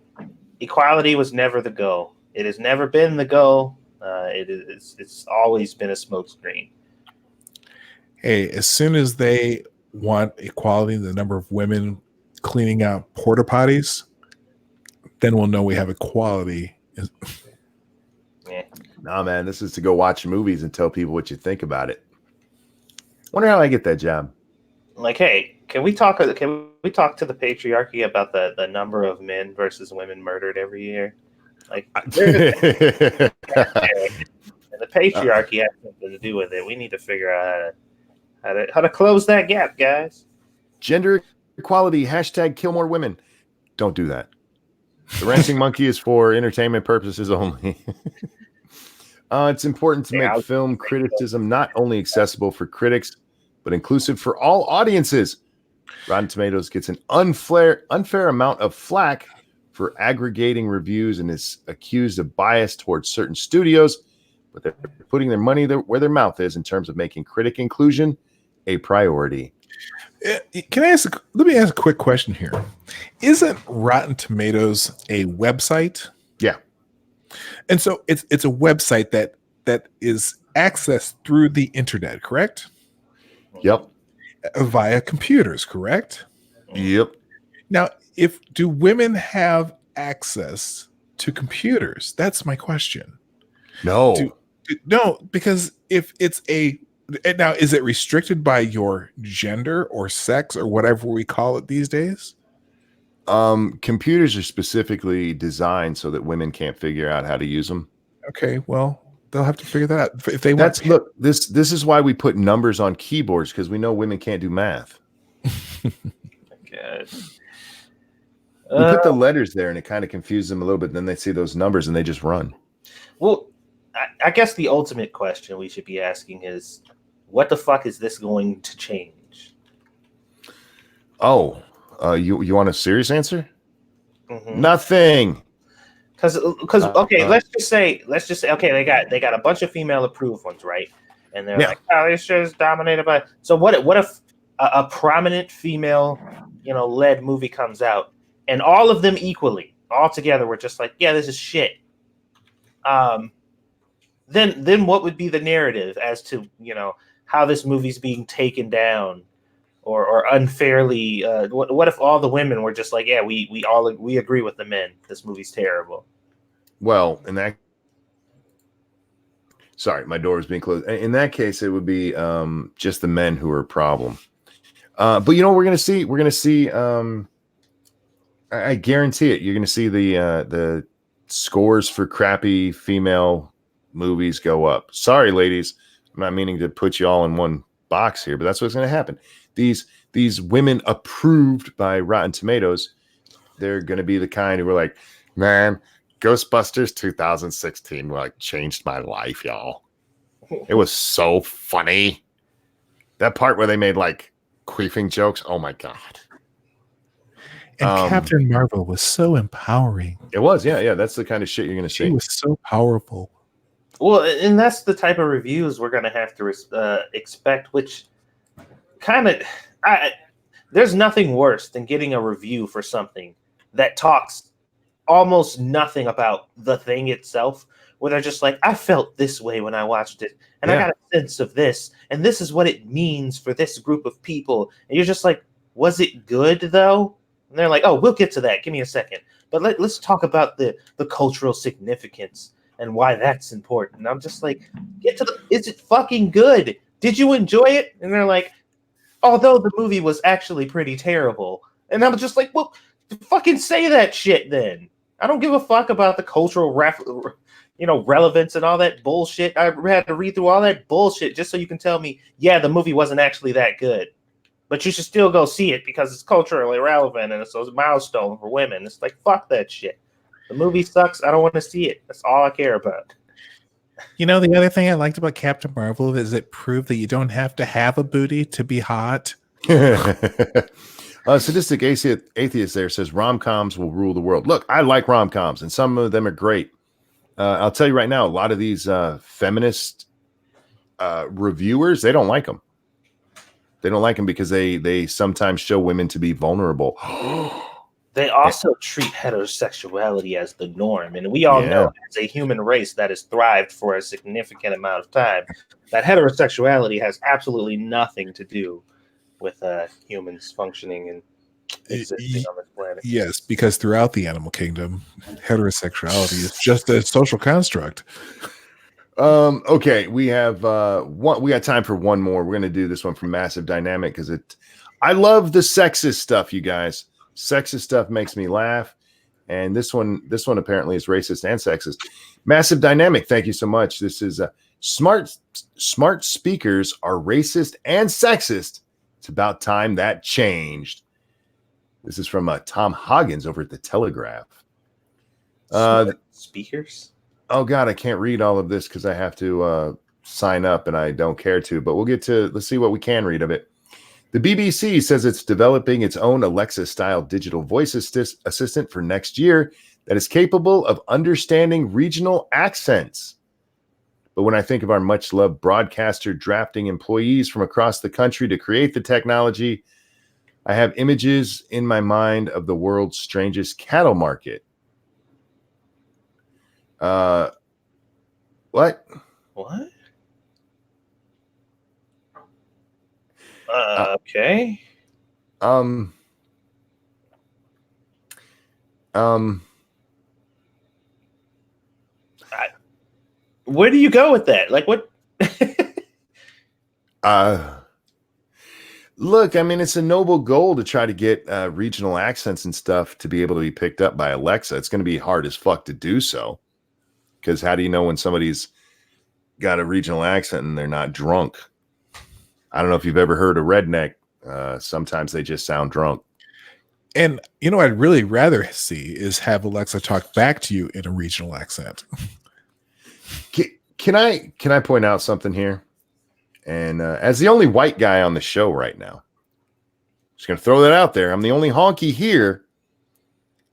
Equality was never the goal. It has never been the goal. It's always been a smokescreen. Hey, as soon as they want equality in the number of women cleaning out porta potties, then we'll know we have equality. Yeah. Nah, man, this is to go watch movies and tell people what you think about it. Wonder how I get that job. Like, hey, can we talk to the patriarchy about the number of men versus women murdered every year? Like, and the patriarchy has something to do with it. We need to figure out how to close that gap, guys. Gender equality, #kill more women. Don't do that. The Ranting Monkey is for entertainment purposes only. It's important to make film criticism not only accessible for critics, but inclusive for all audiences. Rotten Tomatoes gets an unfair amount of flack for aggregating reviews and is accused of bias towards certain studios, but they're putting their money where their mouth is in terms of making critic inclusion a priority. Let me ask a quick question here. Isn't Rotten Tomatoes a website? Yeah. And so it's a website that is accessed through the internet, correct? Yep. Via computers, correct? Yep. Now, do women have access to computers? That's my question. No. No, because if it's now, is it restricted by your gender or sex or whatever we call it these days? Computers are specifically designed so that women can't figure out how to use them. Okay, well, they'll have to figure that out if they want. Look, this is why we put numbers on keyboards, because we know women can't do math. God. We put the letters there and it kind of confuses them a little bit. Then they see those numbers and they just run. Well, I guess the ultimate question we should be asking is, what the fuck is this going to change? Oh, you want a serious answer? Mm-hmm. Nothing. Because okay, let's just say okay, they got a bunch of female approved ones, right? And they're like, oh, this shit is dominated by. So what if a prominent female, led movie comes out, and all of them equally, all together, were just like, yeah, this is shit. Then what would be the narrative as to how this movie's being taken down, or unfairly? What if all the women were just like, yeah, we agree with the men, this movie's terrible? Well, sorry, my door was being closed. In that case, it would be just the men who are a problem. But we're gonna see. We're gonna see. I guarantee it. You're gonna see the scores for crappy female movies go up. Sorry, ladies. I'm not meaning to put you all in one box here, but that's what's gonna happen. These women approved by Rotten Tomatoes, they're gonna be the kind who were like, man, Ghostbusters 2016 changed my life, y'all. It was so funny. That part where they made queefing jokes. Oh my god. And Captain Marvel was so empowering. It was, yeah. That's the kind of shit you're gonna see. She was so powerful. Well, and that's the type of reviews we're gonna have to expect. Which kind of, there's nothing worse than getting a review for something that talks almost nothing about the thing itself, where they're just like, I felt this way when I watched it, and I got a sense of this, and this is what it means for this group of people. And you're just like, was it good though? And they're like, oh, we'll get to that. Give me a second. But let's talk about the cultural significance and why that's important. And I'm just like, is it fucking good? Did you enjoy it? And they're like, although the movie was actually pretty terrible. And I'm just like, well, fucking say that shit then. I don't give a fuck about the cultural relevance and all that bullshit. I had to read through all that bullshit just so you can tell me, yeah, the movie wasn't actually that good. But you should still go see it because it's culturally relevant and it's a milestone for women. It's like, fuck that shit. The movie sucks. I don't want to see it. That's all I care about. The other thing I liked about Captain Marvel is it proved that you don't have to have a booty to be hot. Sadistic atheist there says rom-coms will rule the world. Look, I like rom-coms, and some of them are great. I'll tell you right now, a lot of these feminist reviewers, they don't like them. They don't like them because they sometimes show women to be vulnerable. They also treat heterosexuality as the norm. And we all know, as a human race that has thrived for a significant amount of time, that heterosexuality has absolutely nothing to do with humans functioning and existing on this planet. Yes, because throughout the animal kingdom, heterosexuality is just a social construct. Okay, we have we got time for one more. We're gonna do this one from Massive Dynamic because I love the sexist stuff, you guys. Sexist stuff makes me laugh, and this one apparently is racist and sexist. Massive Dynamic, thank you so much. This is smart speakers are racist and sexist. It's about time that changed. This is from Tom Hoggins over at the Telegraph. Speakers? Oh God, I can't read all of this because I have to sign up and I don't care to, but let's see what we can read of it. The BBC says it's developing its own Alexa-style digital voice assistant for next year that is capable of understanding regional accents. But when I think of our much-loved broadcaster drafting employees from across the country to create the technology, I have images in my mind of the world's strangest cattle market. What? What? Uh, Okay. Um. Um. Where do you go with that? Like what? Look, I mean, it's a noble goal to try to get regional accents and stuff to be able to be picked up by Alexa. It's going to be hard as fuck to do so, because how do you know when somebody's got a regional accent and they're not drunk? I don't know if you've ever heard a redneck. Sometimes they just sound drunk. And you know, I'd really rather see is have Alexa talk back to you in a regional accent. Can I point out something here? And as the only white guy on the show right now, just going to throw that out there. I'm the only honky here.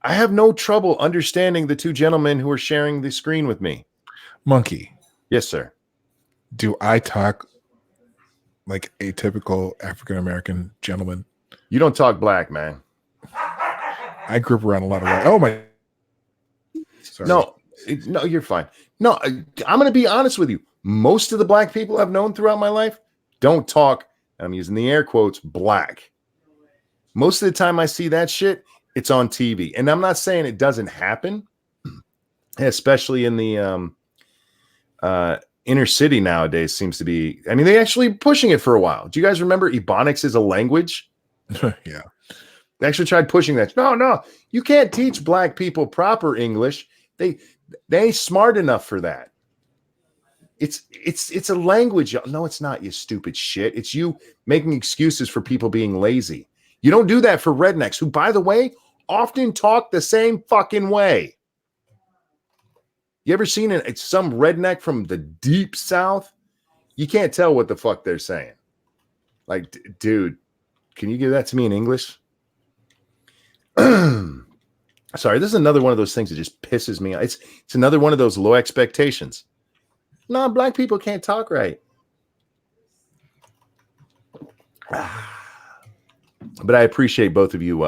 I have no trouble understanding the two gentlemen who are sharing the screen with me. Monkey. Yes, sir. Do I talk like a typical African-American gentleman? You don't talk black, man. I grew up around a lot of white. Oh my. Sorry. No, you're fine. No, I'm going to be honest with you. Most of the black people I've known throughout my life don't talk, and I'm using the air quotes, black. Most of the time I see that shit, it's on TV. And I'm not saying it doesn't happen, especially in the inner city nowadays seems to be. I mean, they actually pushing it for a while. Do you guys remember Ebonics is a language? Yeah. They actually tried pushing that. No, you can't teach black people proper English. They ain't smart enough for that. It's a language. No, it's not, you stupid shit. It's you making excuses for people being lazy. You don't do that for rednecks, who, by the way, often talk the same fucking way. You ever seen some redneck from the deep south? You can't tell what the fuck they're saying. Like, dude, can you give that to me in English? Sorry, this is another one of those things that just pisses me off. It's another one of those low expectations. No, black people can't talk right. But I appreciate both of you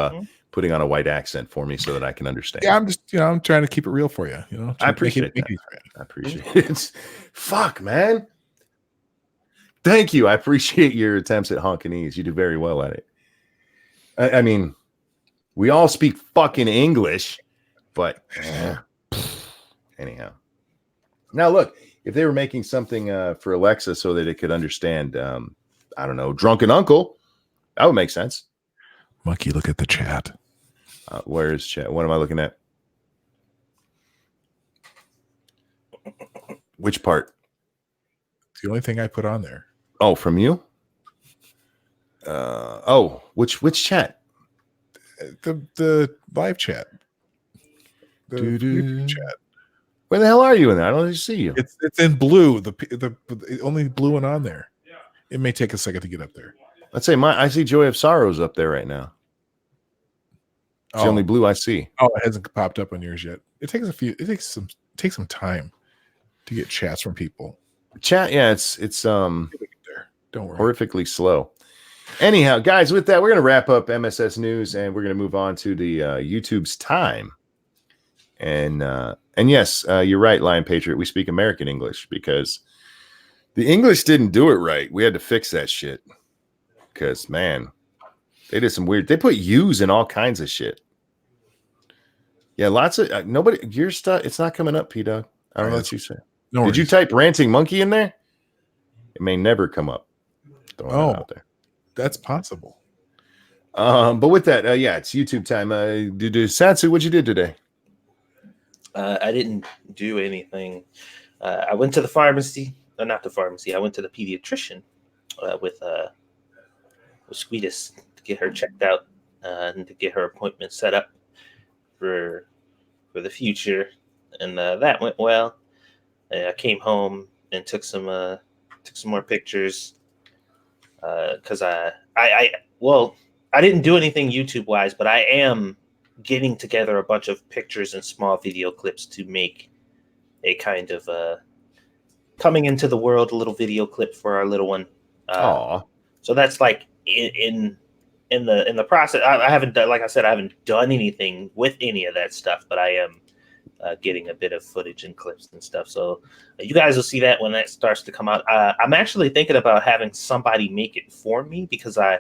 putting on a white accent for me so that I can understand. Yeah, I'm just, I'm trying to keep it real for you. I appreciate that. I appreciate it. Fuck, man. Thank you. I appreciate your attempts at Honkanese. You do very well at it. I mean, we all speak fucking English, but anyhow. Now, look, if they were making something for Alexa so that it could understand, I don't know, Drunken Uncle, that would make sense. Monkey, look at the chat. Where is chat? What am I looking at? Which part? It's the only thing I put on there. Oh, from you? Which chat? The live chat. The YouTube chat. Where the hell are you in there? I don't see you. It's in blue. The only blue one on there. It may take a second to get up there. Let's say I see Joy of Sorrows up there right now. It's the only blue I see. Oh, it hasn't popped up on yours yet. It takes some time to get chats from people. Chat, yeah, it's Don't worry. horrifically slow. Anyhow, guys, with that, we're gonna wrap up MSS News and we're gonna move on to the YouTube's time. And yes, you're right, Lion Patriot. We speak American English because the English didn't do it right. We had to fix that shit. Because, man, they did some weird. They put U's in all kinds of shit. Yeah, lots of nobody. Your stuff. It's not coming up, P-Dog. I don't know what you said. No Did you type Ranting Monkey in there? It may never come up. Throwing that out there. That's possible. But with that, yeah, it's YouTube time. Satsu, what you did today? I didn't do anything. I went to the pharmacy. Not the pharmacy. I went to the pediatrician with Sweetest to get her checked out and to get her appointment set up for the future. And that went well. I came home and took some more pictures because I didn't do anything YouTube wise, but I am getting together a bunch of pictures and small video clips to make a kind of coming into the world a little video clip for our little one. So that's like in the process. I haven't done, like I said, I haven't done anything with any of that stuff, but I am getting a bit of footage and clips and stuff. So you guys will see that when that starts to come out. I'm actually thinking about having somebody make it for me, because I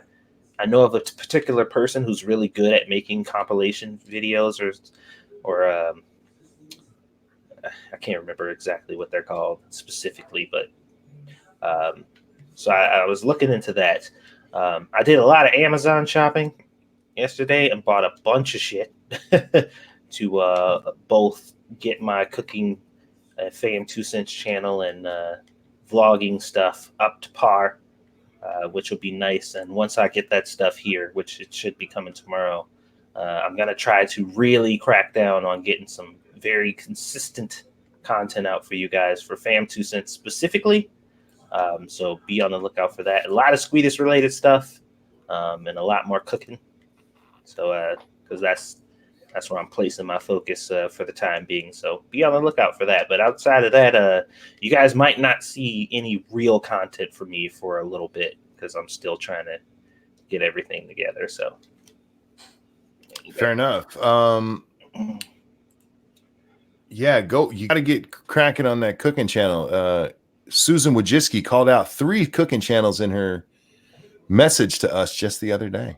know of a particular person who's really good at making compilation videos, or I can't remember exactly what they're called specifically, but so I was looking into that. I did a lot of Amazon shopping yesterday and bought a bunch of shit to both get my cooking Fam 2 Cents channel and vlogging stuff up to par, which will be nice. And once I get that stuff here, which it should be coming tomorrow, I'm going to try to really crack down on getting some very consistent content out for you guys for Fam 2 Cents specifically. So be on the lookout for that. A lot of Squeedus related stuff, and a lot more cooking. So, because that's where I'm placing my focus for the time being. So be on the lookout for that. But outside of that, you guys might not see any real content from me for a little bit, because I'm still trying to get everything together. So fair enough. Yeah, you got to get cracking on that cooking channel. Susan Wojcicki called out 3 cooking channels in her message to us just the other day.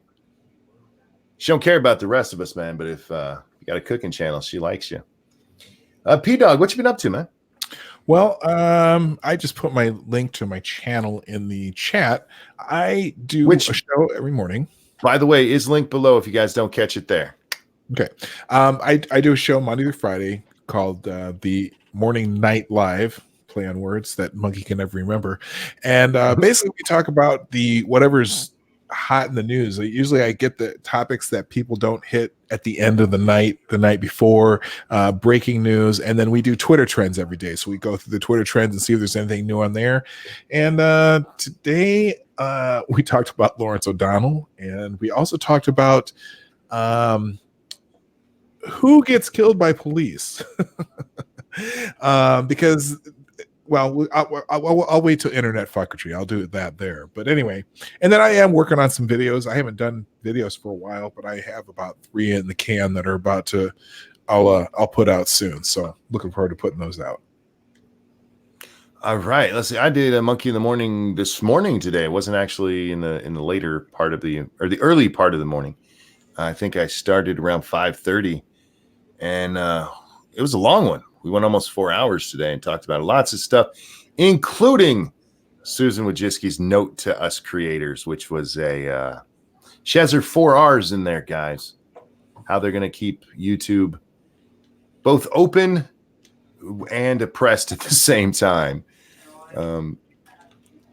She don't care about the rest of us, man, but if you got a cooking channel, she likes you. P-Dog, what you been up to, man? Well, I just put my link to my channel in the chat. I do a show every morning. By the way, is linked below if you guys don't catch it there. Okay. I do a show Monday through Friday called the Morning Night Live, play on words that monkey can never remember. And basically we talk about whatever's hot in the news. Usually I get the topics that people don't hit at the end of the night before, breaking news, and then we do Twitter trends every day. So we go through the Twitter trends and see if there's anything new on there. And today we talked about Lawrence O'Donnell, and we also talked about who gets killed by police. Because well, I'll wait till internet fucketry. I'll do that there. But anyway, and then I am working on some videos. I haven't done videos for a while, but I have about 3 in the can that are about to I'll put out soon. So looking forward to putting those out. All right, let's see. I did a Monkey in the Morning this morning today. It wasn't actually in the later part of the early part of the morning. I think I started around 5:30, and it was a long one. We went almost 4 hours today and talked about lots of stuff, including Susan Wojcicki's note to us creators, which was she has her 4 R's in there, guys. How they're going to keep YouTube both open and oppressed at the same time.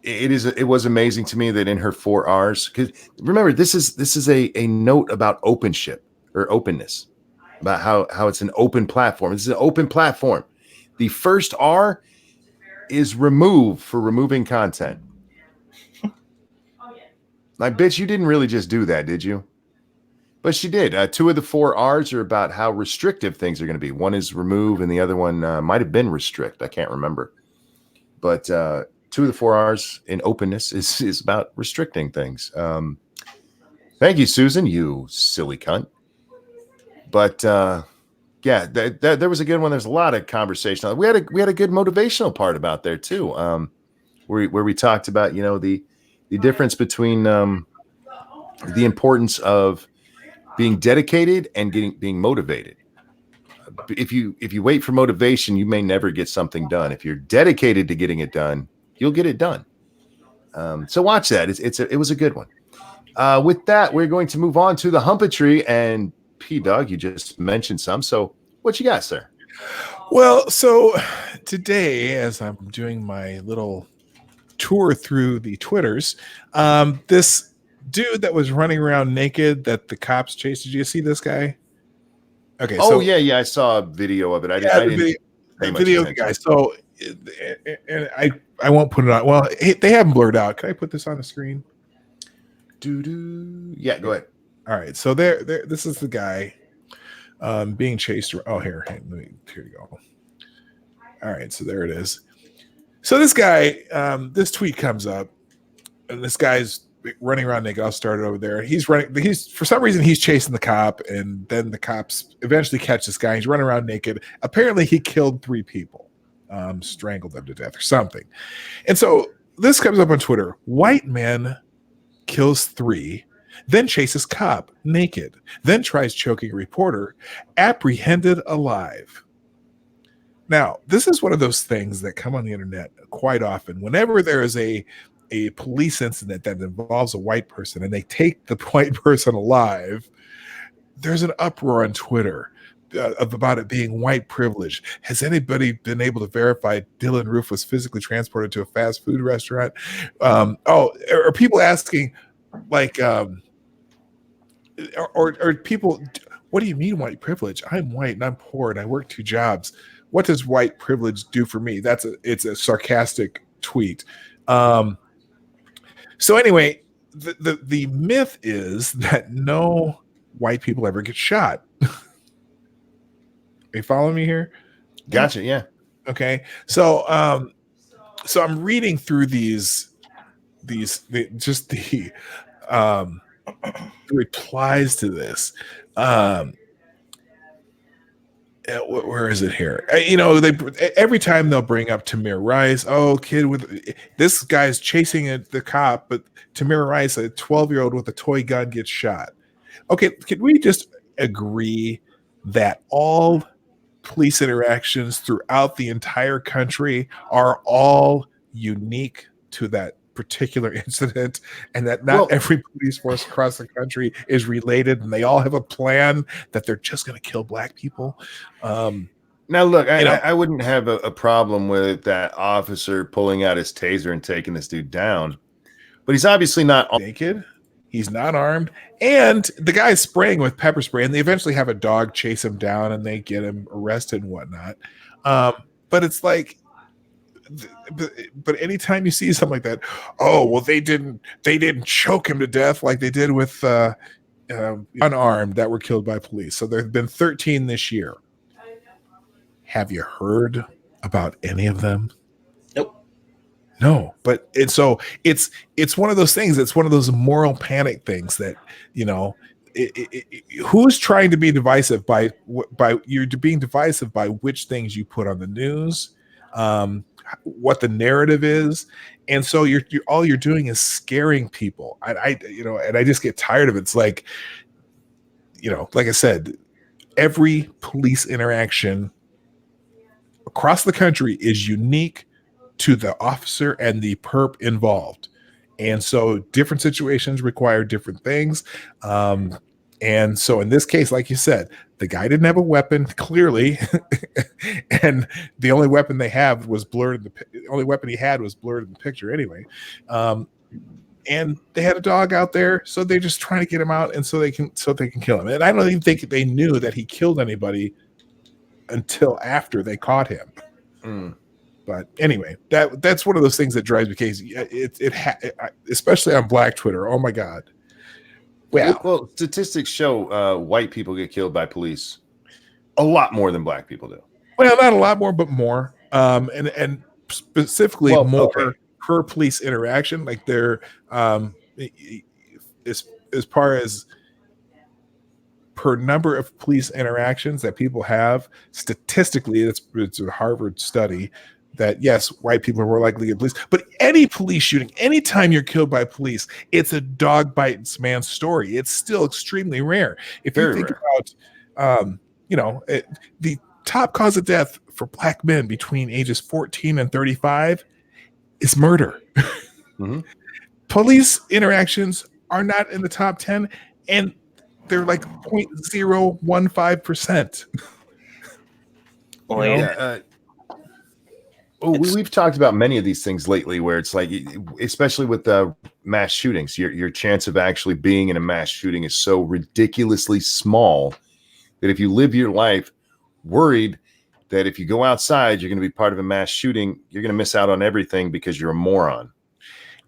It was amazing to me that in her 4 R's, because remember, this is a note about openship or openness, about how it's an open platform. This is an open platform. The first R is remove, for removing content. I bet you didn't really just do that, did you? But she did. 2 of the 4 R's are about how restrictive things are going to be. One is remove, and the other one might have been restrict. I can't remember. But 2 of the 4 R's in openness is about restricting things. Thank you, Susan, you silly cunt. But yeah, there was a good one. There's a lot of conversation. We had a good motivational part about there too, where we talked about the difference between the importance of being dedicated and being motivated. If you wait for motivation, you may never get something done. If you're dedicated to getting it done, you'll get it done. So watch that. It was a good one. With that, we're going to move on to the Humpetry, and P-Dog, you just mentioned some. So what you got, sir? Well, so today, as I'm doing my little tour through the Twitters, this dude that was running around naked that the cops chased. Did you see this guy? Okay. Oh, yeah. I saw a video of it. I didn't video of the guy. So, and I won't put it on. Well, they haven't blurred out. Can I put this on the screen? Yeah, go ahead. All right. So there. This is the guy being chased. Oh, here you go. All right. So there it is. So this guy, this tweet comes up, and this guy's running around naked. I'll start it over there. He's running. He's for some reason he's chasing the cop, and then the cops eventually catch this guy. He's running around naked. Apparently, he killed 3 people, strangled them to death or something. And so this comes up on Twitter. White man kills 3, then chases cop naked, then tries choking a reporter, apprehended alive. Now, this is one of those things that come on the internet quite often. Whenever there is a police incident that involves a white person and they take the white person alive, there's an uproar on Twitter about it being white privilege. Has anybody been able to verify Dylan Roof was physically transported to a fast food restaurant? Are people asking, like, or people, what do you mean white privilege? I'm white and I'm poor and I work 2 jobs. What does white privilege do for me? It's a sarcastic tweet. So anyway, the myth is that no white people ever get shot. Are you following me here? Gotcha. Yeah. Okay. So I'm reading through the replies to this. Where is it here? Every time they'll bring up Tamir Rice. Oh, kid with this guy's chasing the cop, but Tamir Rice, a 12-year-old with a toy gun, gets shot. Okay, can we just agree that all police interactions throughout the entire country are all unique to that particular incident, and that not every police force across the country is related, and they all have a plan that they're just going to kill black people? Now, look, I wouldn't have a problem with that officer pulling out his taser and taking this dude down, but he's obviously not naked. He's not armed, and the guy's spraying with pepper spray, and they eventually have a dog chase him down, and they get him arrested and whatnot. But it's like, but anytime you see something like that, oh well, they didn't choke him to death like they did with unarmed that were killed by police. So there have been 13 this year. Have you heard about any of them? Nope. No, but it's one of those things. It's one of those moral panic things that, who's trying to be divisive by you're being divisive by which things you put on the news, what the narrative is, and so you're all you're doing is scaring people. And I just get tired of it. It's like, like I said, every police interaction across the country is unique to the officer and the perp involved, and so different situations require different things. And so in this case, like you said, the guy didn't have a weapon, clearly, and the only weapon they have was blurred. The only weapon he had was blurred in the picture anyway. And they had a dog out there, so they're just trying to get him out, and so they can kill him. And I don't even think they knew that he killed anybody until after they caught him. But anyway, that's one of those things that drives me crazy. Especially on Black Twitter. Oh my God. Well, statistics show white people get killed by police a lot more than black people do. Well, not a lot more, but more. And specifically more per police interaction. Like they're as far as per number of police interactions that people have, statistically, it's a Harvard study that yes, white people are more likely to get police. But any police shooting, anytime you're killed by police, it's a dog bites man story. It's still extremely rare. If you think about, the top cause of death for black men between ages 14 and 35 is murder. Mm-hmm. Police interactions are not in the top 10, and they're like 0.015%. We've talked about many of these things lately where it's like, especially with mass shootings, your chance of actually being in a mass shooting is so ridiculously small that if you live your life worried that if you go outside, you're going to be part of a mass shooting, you're going to miss out on everything because you're a moron.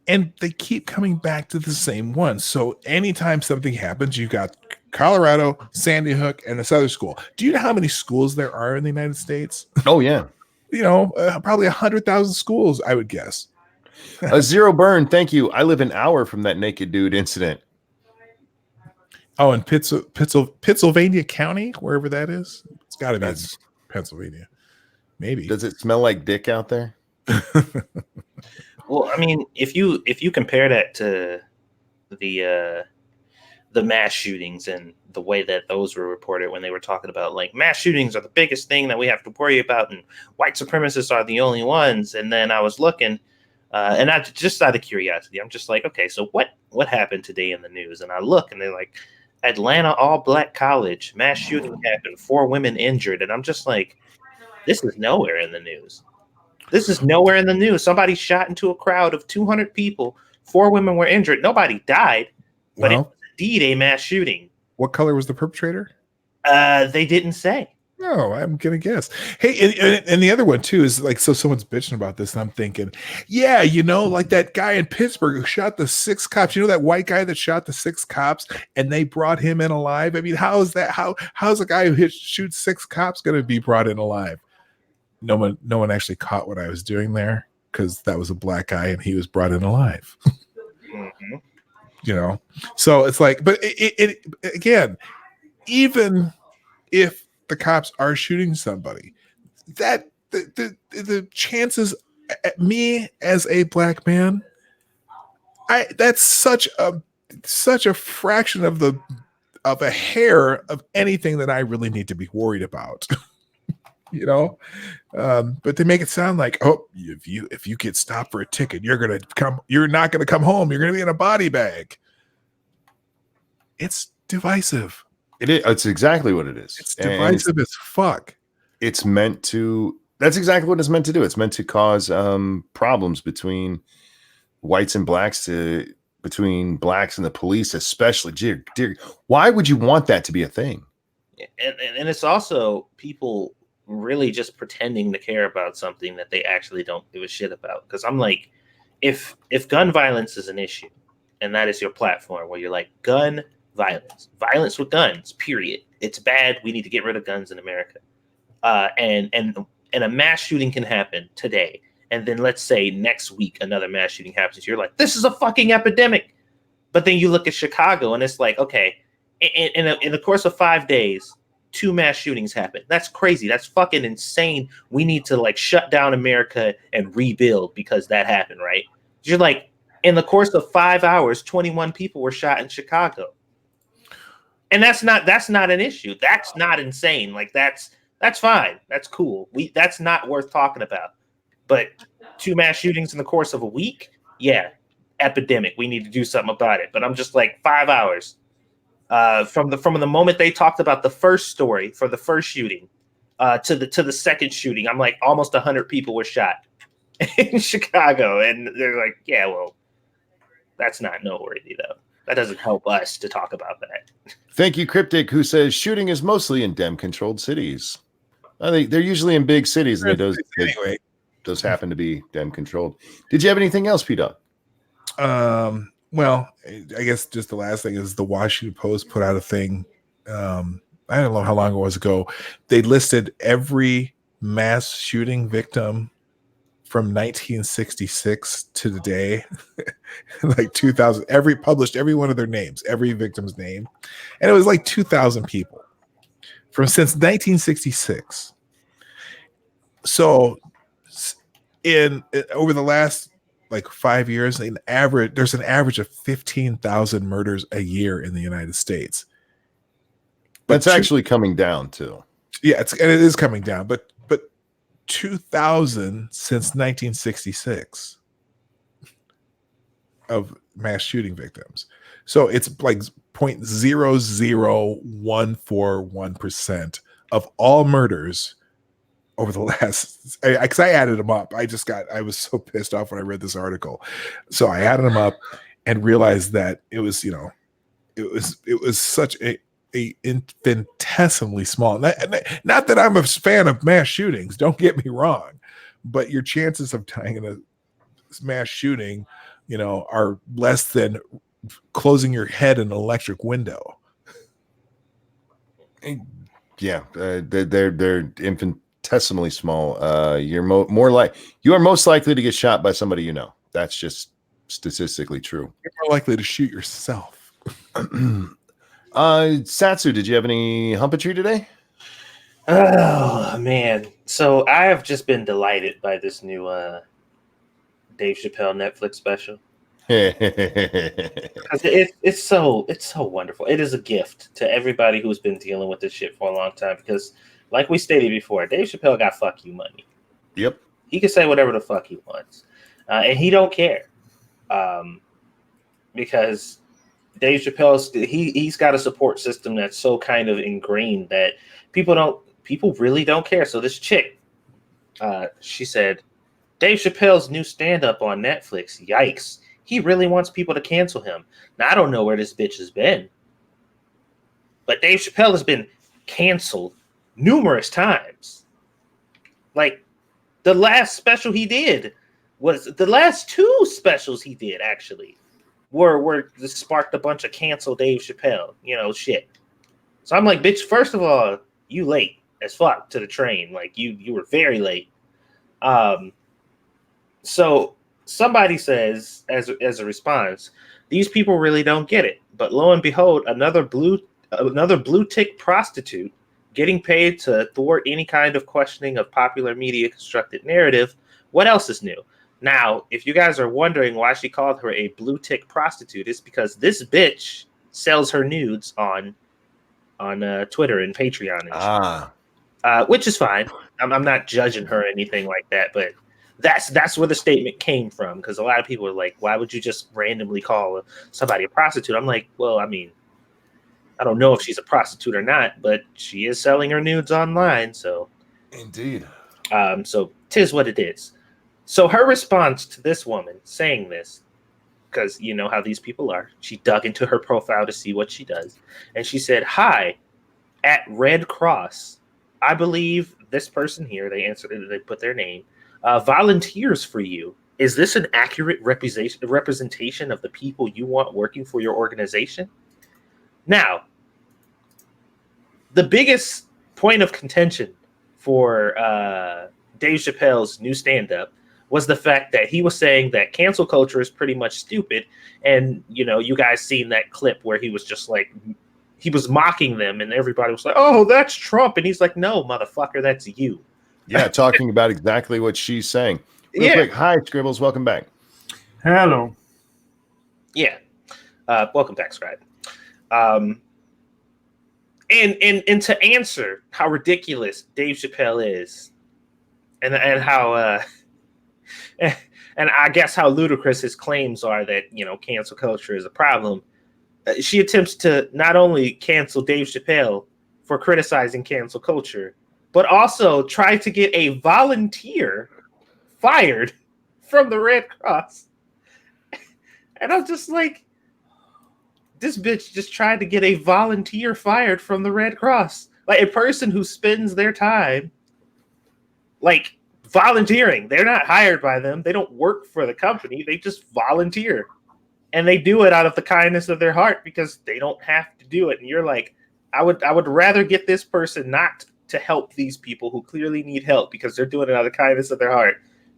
And they keep coming back to the same one. So anytime something happens, you've got Colorado, Sandy Hook, and this other school. Do you know how many schools there are in the United States? Oh, yeah. Probably 100,000 schools, I would guess. Zero Burn, thank you. I live an hour from that naked dude incident. Oh, in Pittsylvania County, wherever that is. It's got to be in That's Pennsylvania. Maybe. Does it smell like dick out there? Well, I mean, if you compare that to the mass shootings and the way that those were reported when they were talking about like mass shootings are the biggest thing that we have to worry about and white supremacists are the only ones. And then I was looking, and I just out of curiosity, I'm just like, okay, so what happened today in the news? And I look and they're like, Atlanta all-black college, mass shooting happened, 4 women injured. And I'm just like, this is nowhere in the news. This is nowhere in the news. Somebody shot into a crowd of 200 people. 4 women were injured. Nobody died, but it was indeed a mass shooting. What color was the perpetrator? They didn't say. No, I'm gonna guess. Hey, and the other one too is like, so someone's bitching about this, and I'm thinking, yeah, like that guy in Pittsburgh who shot the 6 cops. You know that white guy that shot the 6 cops, and they brought him in alive. I mean, how is that? How's a guy who shoots 6 cops going to be brought in alive? No one actually caught what I was doing there because that was a black guy and he was brought in alive. Mm-hmm. So it's like, but it again, even if the cops are shooting somebody, that the chances, me as a black man, that's such a fraction of a hair of anything that I really need to be worried about. But they make it sound like, oh, if you get stopped for a ticket, you're not gonna come home. You're gonna be in a body bag. It's divisive. It's exactly what it is. It's divisive as fuck. That's exactly what it's meant to do. It's meant to cause problems between whites and blacks, between blacks and the police, especially. Dear, why would you want that to be a thing? And it's also people really just pretending to care about something that they actually don't give a shit about. Because I'm like, if gun violence is an issue, and that is your platform where you're like, gun violence with guns, period. It's bad. We need to get rid of guns in America. And a mass shooting can happen today. And then let's say next week, another mass shooting happens. You're like, this is a fucking epidemic. But then you look at Chicago and it's like, okay, in the course of 5 days, 2 mass shootings happen. That's crazy. That's fucking insane. We need to like shut down America and rebuild because that happened, right? You're like, in the course of 5 hours, 21 people were shot in Chicago. And that's not an issue. That's not insane. Like that's fine. That's cool. That's not worth talking about. But 2 mass shootings in the course of a week, yeah, epidemic. We need to do something about it. But I'm just like 5 hours from the moment they talked about the first story for the first shooting to the second shooting. I'm like almost 100 people were shot in Chicago, and they're like, yeah, well, that's not noteworthy though. That doesn't help us to talk about that. Thank you, Cryptic, who says shooting is mostly in Dem-controlled cities. They're usually in big cities, and those happen to be Dem-controlled. Did you have anything else, P-Dog? Well, I guess just the last thing is the Washington Post put out a thing. I don't know how long it was ago. They listed every mass shooting victim from 1966 to today, like 2000, published every one of their names, every victim's name. And it was like 2,000 people since 1966. So over the last like 5 years, there's an average of 15,000 murders a year in the United States. But that's actually coming down too. Yeah, it is coming down, but 2,000 since 1966 of mass shooting victims. So it's like 0.00141% of all murders over the last, because I added them up. I was so pissed off when I read this article. So I added them up and realized that it was such a infinitesimally small. Not that I'm a fan of mass shootings, don't get me wrong, but your chances of dying in a mass shooting, are less than closing your head in an electric window. Yeah, they're infinitesimally small. You are most likely to get shot by somebody you know. That's just statistically true. You're more likely to shoot yourself. Satsu, did you have any humpetry today? Oh man! So I have just been delighted by this new Dave Chappelle Netflix special. It's so wonderful. It is a gift to everybody who's been dealing with this shit for a long time. Because, like we stated before, Dave Chappelle got fuck you money. Yep. He can say whatever the fuck he wants, and he don't care. Because Dave Chappelle's he's got a support system that's so kind of ingrained that people really don't care. So this chick, she said, Dave Chappelle's new stand-up on Netflix. Yikes. He really wants people to cancel him. Now, I don't know where this bitch has been, but Dave Chappelle has been canceled numerous times. Like, the last special he did was the last two specials he did, actually, were sparked a bunch of cancel Dave Chappelle, shit. So I'm like, bitch, first of all, you late as fuck to the train. Like, you were very late. So somebody says, as a response, these people really don't get it. But lo and behold, another blue tick prostitute getting paid to thwart any kind of questioning of popular media constructed narrative. What else is new? Now, if you guys are wondering why she called her a blue tick prostitute, it's because this bitch sells her nudes on Twitter and Patreon and shit. Which is fine. I'm not judging her or anything like that, but that's where the statement came from, because a lot of people are like, why would you just randomly call somebody a prostitute? I'm like, well, I mean, I don't know if she's a prostitute or not, but she is selling her nudes online, so indeed. So 'tis what it is. So her response to this woman saying this, because you know how these people are, she dug into her profile to see what she does, and she said, "Hi, at Red Cross. I believe this person here," they answered it, they put their name, "volunteers for you. Is this an accurate representation of the people you want working for your organization?" Now, the biggest point of contention for Dave Chappelle's new stand-up was the fact that he was saying that cancel culture is pretty much stupid. And, you guys seen that clip where he was just like, he was mocking them and everybody was like, oh, that's Trump. And he's like, no, motherfucker, that's you. Yeah, talking about exactly what she's saying. Real quick. Hi, Scribbles. Welcome back. Hello. Yeah. Welcome back, Scribe. And to answer how ridiculous Dave Chappelle is and how and I guess how ludicrous his claims are that, cancel culture is a problem, she attempts to not only cancel Dave Chappelle for criticizing cancel culture, but also try to get a volunteer fired from the Red Cross. And I'm just like, this bitch just tried to get a volunteer fired from the Red Cross. Like, a person who spends their time, like, volunteering. They're not hired by them. They don't work for the company. They just volunteer. And they do it out of the kindness of their heart because they don't have to do it. And you're like, I would rather get this person not to help these people who clearly need help because they're doing it out of the kindness of their heart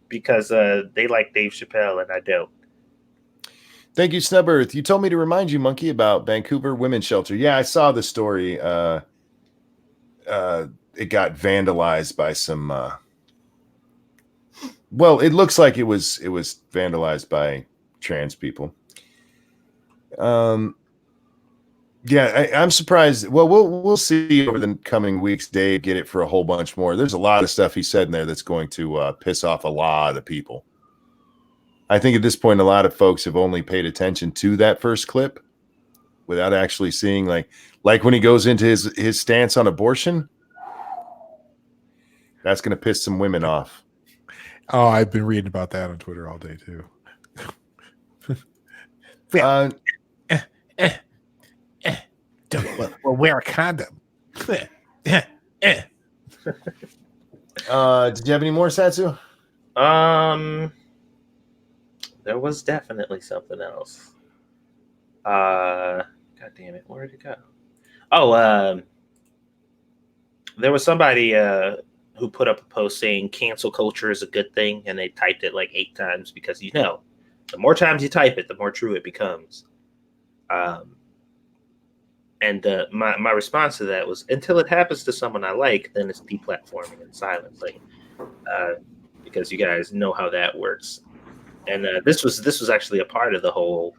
because they like Dave Chappelle and I don't. Thank you, Snub Earth. You told me to remind you, Monkey, about Vancouver Women's Shelter. Yeah, I saw the story. It got vandalized by some. Well, it looks like it was vandalized by trans people. Yeah, I'm surprised. Well, we'll see over the coming weeks. Dave get it for a whole bunch more. There's a lot of stuff he said in there that's going to piss off a lot of people. I think at this point, a lot of folks have only paid attention to that first clip without actually seeing, like when he goes into his stance on abortion. That's going to piss some women off. Oh, I've been reading about that on Twitter all day too. Well, wear a condom. Did you have any more, Satsu? There was definitely something else. God damn it, where'd it go? Oh, there was somebody who put up a post saying cancel culture is a good thing, and they typed it like 8 times because The more times you type it, the more true it becomes. And my response to that was, until it happens to someone I like, then it's deplatforming and silencing, because you guys know how that works. And this was actually a part of the whole,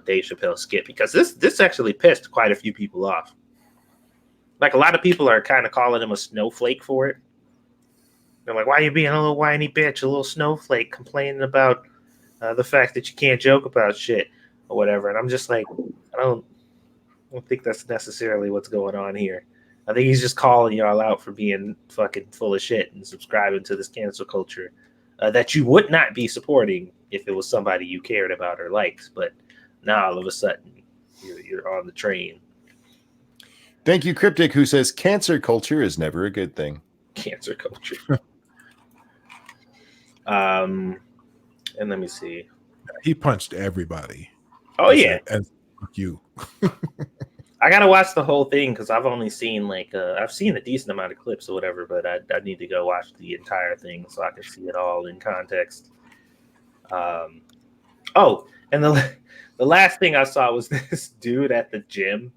Dave Chappelle skit, because this actually pissed quite a few people off. Like, a lot of people are kind of calling him a snowflake for it. They're like, "Why are you being a little whiny bitch, a little snowflake, complaining about the fact that you can't joke about shit or whatever?" And I'm just like, I don't think that's necessarily what's going on here. I think he's just calling y'all out for being fucking full of shit and subscribing to this cancel culture that you would not be supporting if it was somebody you cared about or liked. But now all of a sudden you're on the train. Thank you, Cryptic, who says cancer culture is never a good thing. Cancer culture. And let me see. He punched everybody. Oh, yeah. And you. I gotta watch the whole thing because I've only seen I've seen a decent amount of clips or whatever, but I need to go watch the entire thing so I can see it all in context. Oh, and the last thing I saw was this dude at the gym.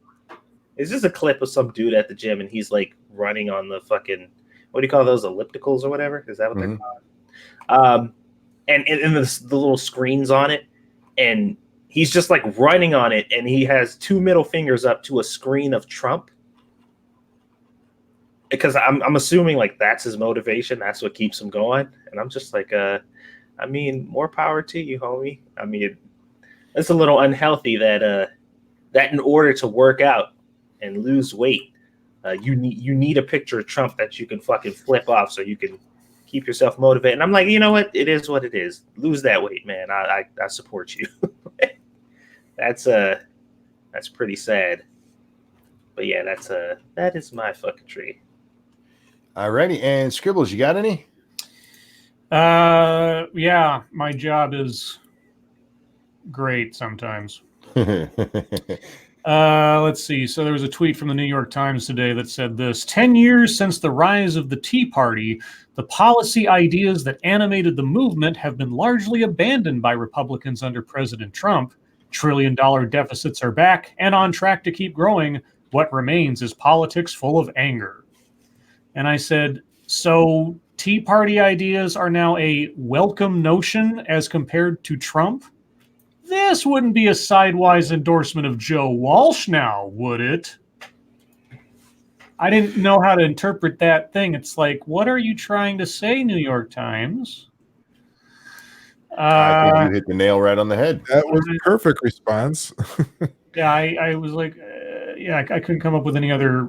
It's just a clip of some dude at the gym, and he's like running on the fucking, what do you call those, ellipticals or whatever? Is that what they're called? And the little screens on it, and he's just like running on it, and he has two middle fingers up to a screen of Trump. Because I'm assuming like that's his motivation, that's what keeps him going. And I'm just like, I mean, more power to you, homie. I mean, it's a little unhealthy that in order to work out and lose weight, you need a picture of Trump that you can fucking flip off so you can keep yourself motivated. And I'm like, you know what? It is what it is. Lose that weight, man. I support you. That's pretty sad. But yeah, that is my fucking tree. Alrighty, and Scribbles, you got any? Yeah, my job is great sometimes. Let's see. So there was a tweet from the New York Times today that said this: 10 years since the rise of the Tea Party, the policy ideas that animated the movement have been largely abandoned by Republicans under President Trump. Trillion-dollar deficits are back and on track to keep growing. What remains is politics full of anger. And I said, so Tea Party ideas are now a welcome notion as compared to Trump? This wouldn't be a sidewise endorsement of Joe Walsh now, would it? I didn't know how to interpret that thing. It's like, what are you trying to say, New York Times? I think you hit the nail right on the head. That was a perfect response. Yeah, I was like, I couldn't come up with any other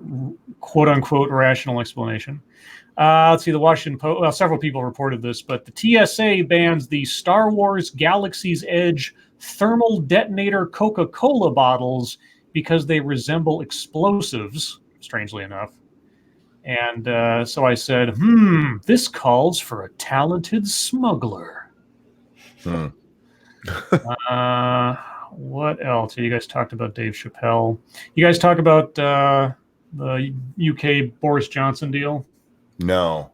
quote-unquote rational explanation. Let's see, the Washington Post, well, several people reported this, but the TSA bans the Star Wars Galaxy's Edge thermal detonator Coca-Cola bottles because they resemble explosives, strangely enough. And so I said, this calls for a talented smuggler. What else? You guys talked about Dave Chappelle. You guys talk about the UK Boris Johnson deal? No.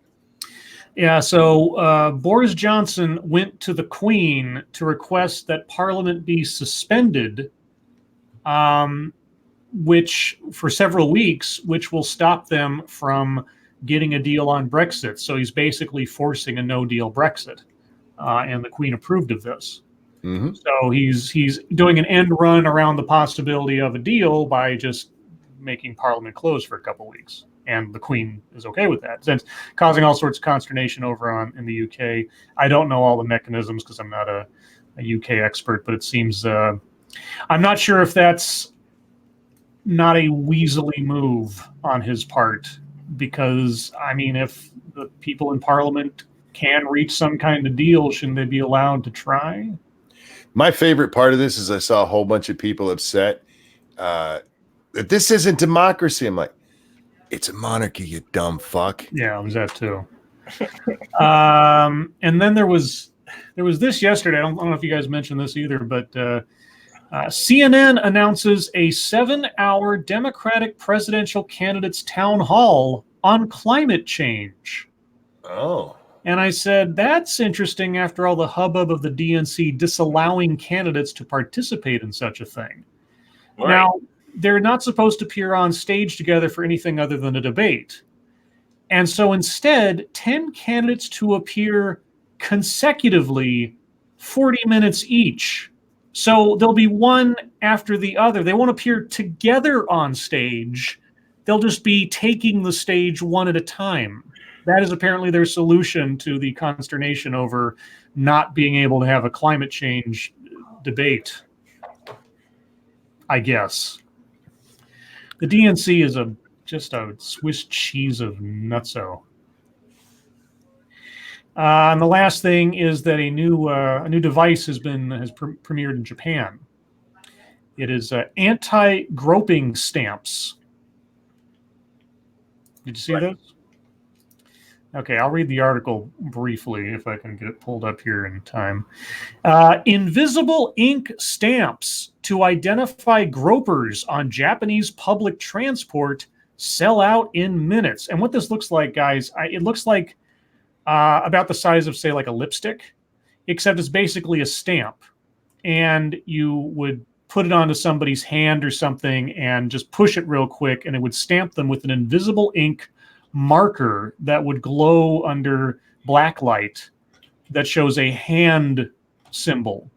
Yeah, so Boris Johnson went to the Queen to request that Parliament be suspended, which for several weeks, which will stop them from getting a deal on Brexit. So he's basically forcing a no-deal Brexit, and the Queen approved of this. Mm-hmm. So he's doing an end run around the possibility of a deal by just making Parliament close for a couple weeks. And the Queen is okay with that, since causing all sorts of consternation over in the UK. I don't know all the mechanisms because I'm not a UK expert, but it seems I'm not sure if that's not a weaselly move on his part, because I mean, if the people in Parliament can reach some kind of deal, shouldn't they be allowed to try? My favorite part of this is I saw a whole bunch of people upset that this isn't democracy. I'm like, it's a monarchy, you dumb fuck. Yeah, it was that too. And then there was this yesterday. I don't know if you guys mentioned this either, but CNN announces a 7-hour Democratic presidential candidates town hall on climate change. Oh. And I said, that's interesting after all the hubbub of the DNC disallowing candidates to participate in such a thing. Right. Now, they're not supposed to appear on stage together for anything other than a debate. And so instead, 10 candidates to appear consecutively, 40 minutes each. So there'll be one after the other. They won't appear together on stage. They'll just be taking the stage one at a time. That is apparently their solution to the consternation over not being able to have a climate change debate, I guess. The DNC is just a Swiss cheese of nutso. And the last thing is that a new device has premiered in Japan. It is anti-groping stamps. Did you see those? Okay, I'll read the article briefly if I can get it pulled up here in time. Invisible ink stamps to identify gropers on Japanese public transport sell out in minutes. And what this looks like, guys, it looks like about the size of, say, like a lipstick, except it's basically a stamp. And you would put it onto somebody's hand or something and just push it real quick, and it would stamp them with an invisible ink marker that would glow under black light that shows a hand symbol.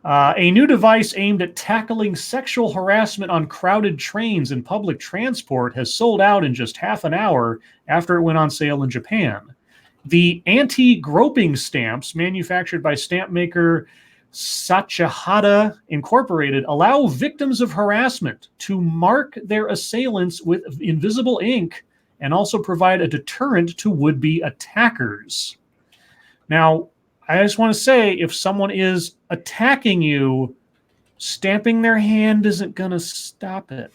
A new device aimed at tackling sexual harassment on crowded trains and public transport has sold out in just half an hour after it went on sale in Japan. The anti-groping stamps, manufactured by stamp maker Sachihada Incorporated, allow victims of harassment to mark their assailants with invisible ink and also provide a deterrent to would-be attackers. Now, I just want to say, if someone is attacking you, stamping their hand isn't going to stop it.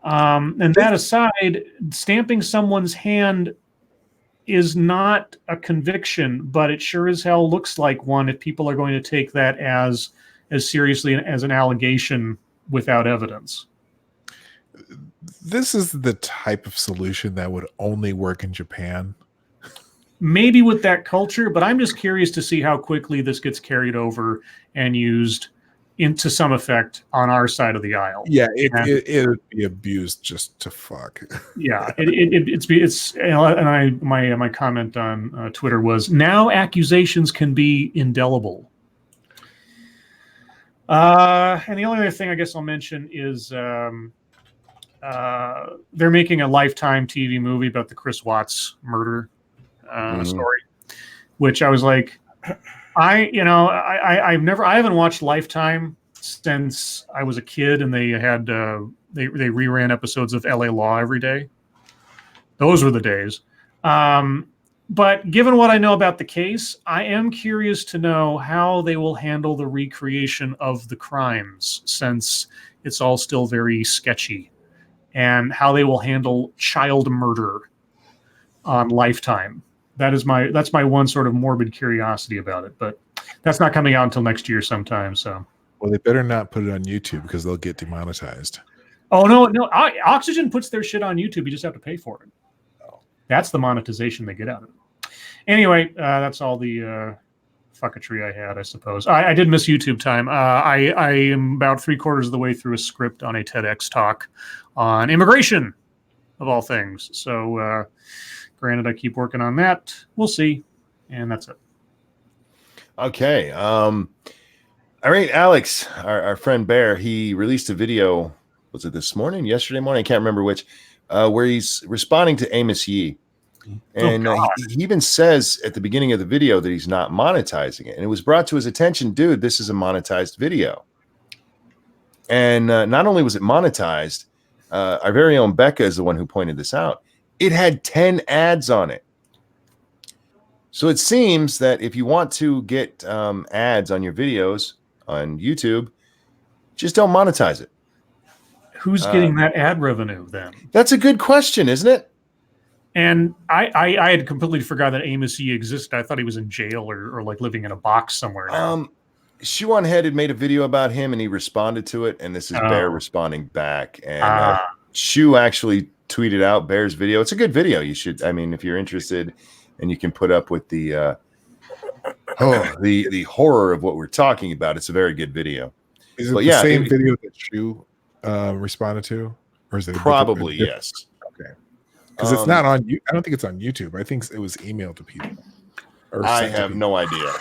And that aside, stamping someone's hand is not a conviction, but it sure as hell looks like one if people are going to take that as seriously as an allegation without evidence. This is the type of solution that would only work in Japan. Maybe with that culture, but I'm just curious to see how quickly this gets carried over and used into some effect on our side of the aisle. Yeah, it would be abused just to fuck. Yeah, it's and my comment on Twitter was, now accusations can be indelible. And the only other thing I guess I'll mention is they're making a Lifetime TV movie about the Chris Watts murder story, which I was like, I haven't watched Lifetime since I was a kid, and they had they reran episodes of LA Law every day. Those were the days. But given what I know about the case, I am curious to know how they will handle the recreation of the crimes, since it's all still very sketchy, and how they will handle child murder on Lifetime. That's my one sort of morbid curiosity about it, but that's not coming out until next year sometime. So, well, they better not put it on YouTube because they'll get demonetized. Oh no! Oxygen puts their shit on YouTube. You just have to pay for it. That's the monetization they get out of it. Anyway, that's all the fucketry I had, I suppose. I did miss YouTube time. I am about 3/4 of the way through a script on a TEDx talk on immigration, of all things. So, granted, I keep working on that. We'll see. And that's it. Okay. All right, Alex, our friend Bear, he released a video. Was it this morning, yesterday morning? I can't remember which, where he's responding to Amos Yee. And he even says at the beginning of the video that he's not monetizing it. And it was brought to his attention, dude, this is a monetized video. And not only was it monetized, our very own Becca is the one who pointed this out. It had 10 ads on it. So it seems that if you want to get ads on your videos on YouTube, just don't monetize it. Who's getting that ad revenue then? That's a good question, isn't it? And I had completely forgot that Amos Yee existed. I thought he was in jail or like living in a box somewhere now. Shoe on Head had made a video about him and he responded to it. And this is Bear responding back. And Shoe actually tweeted out Bear's video. It's a good video. You should, I mean, if you're interested and you can put up with the the horror of what we're talking about, it's a very good video. Is it the same video that you responded to? Or is it probably yes. Okay. Because it's not on you. I don't think it's on YouTube. I think it was emailed to people. I have no idea.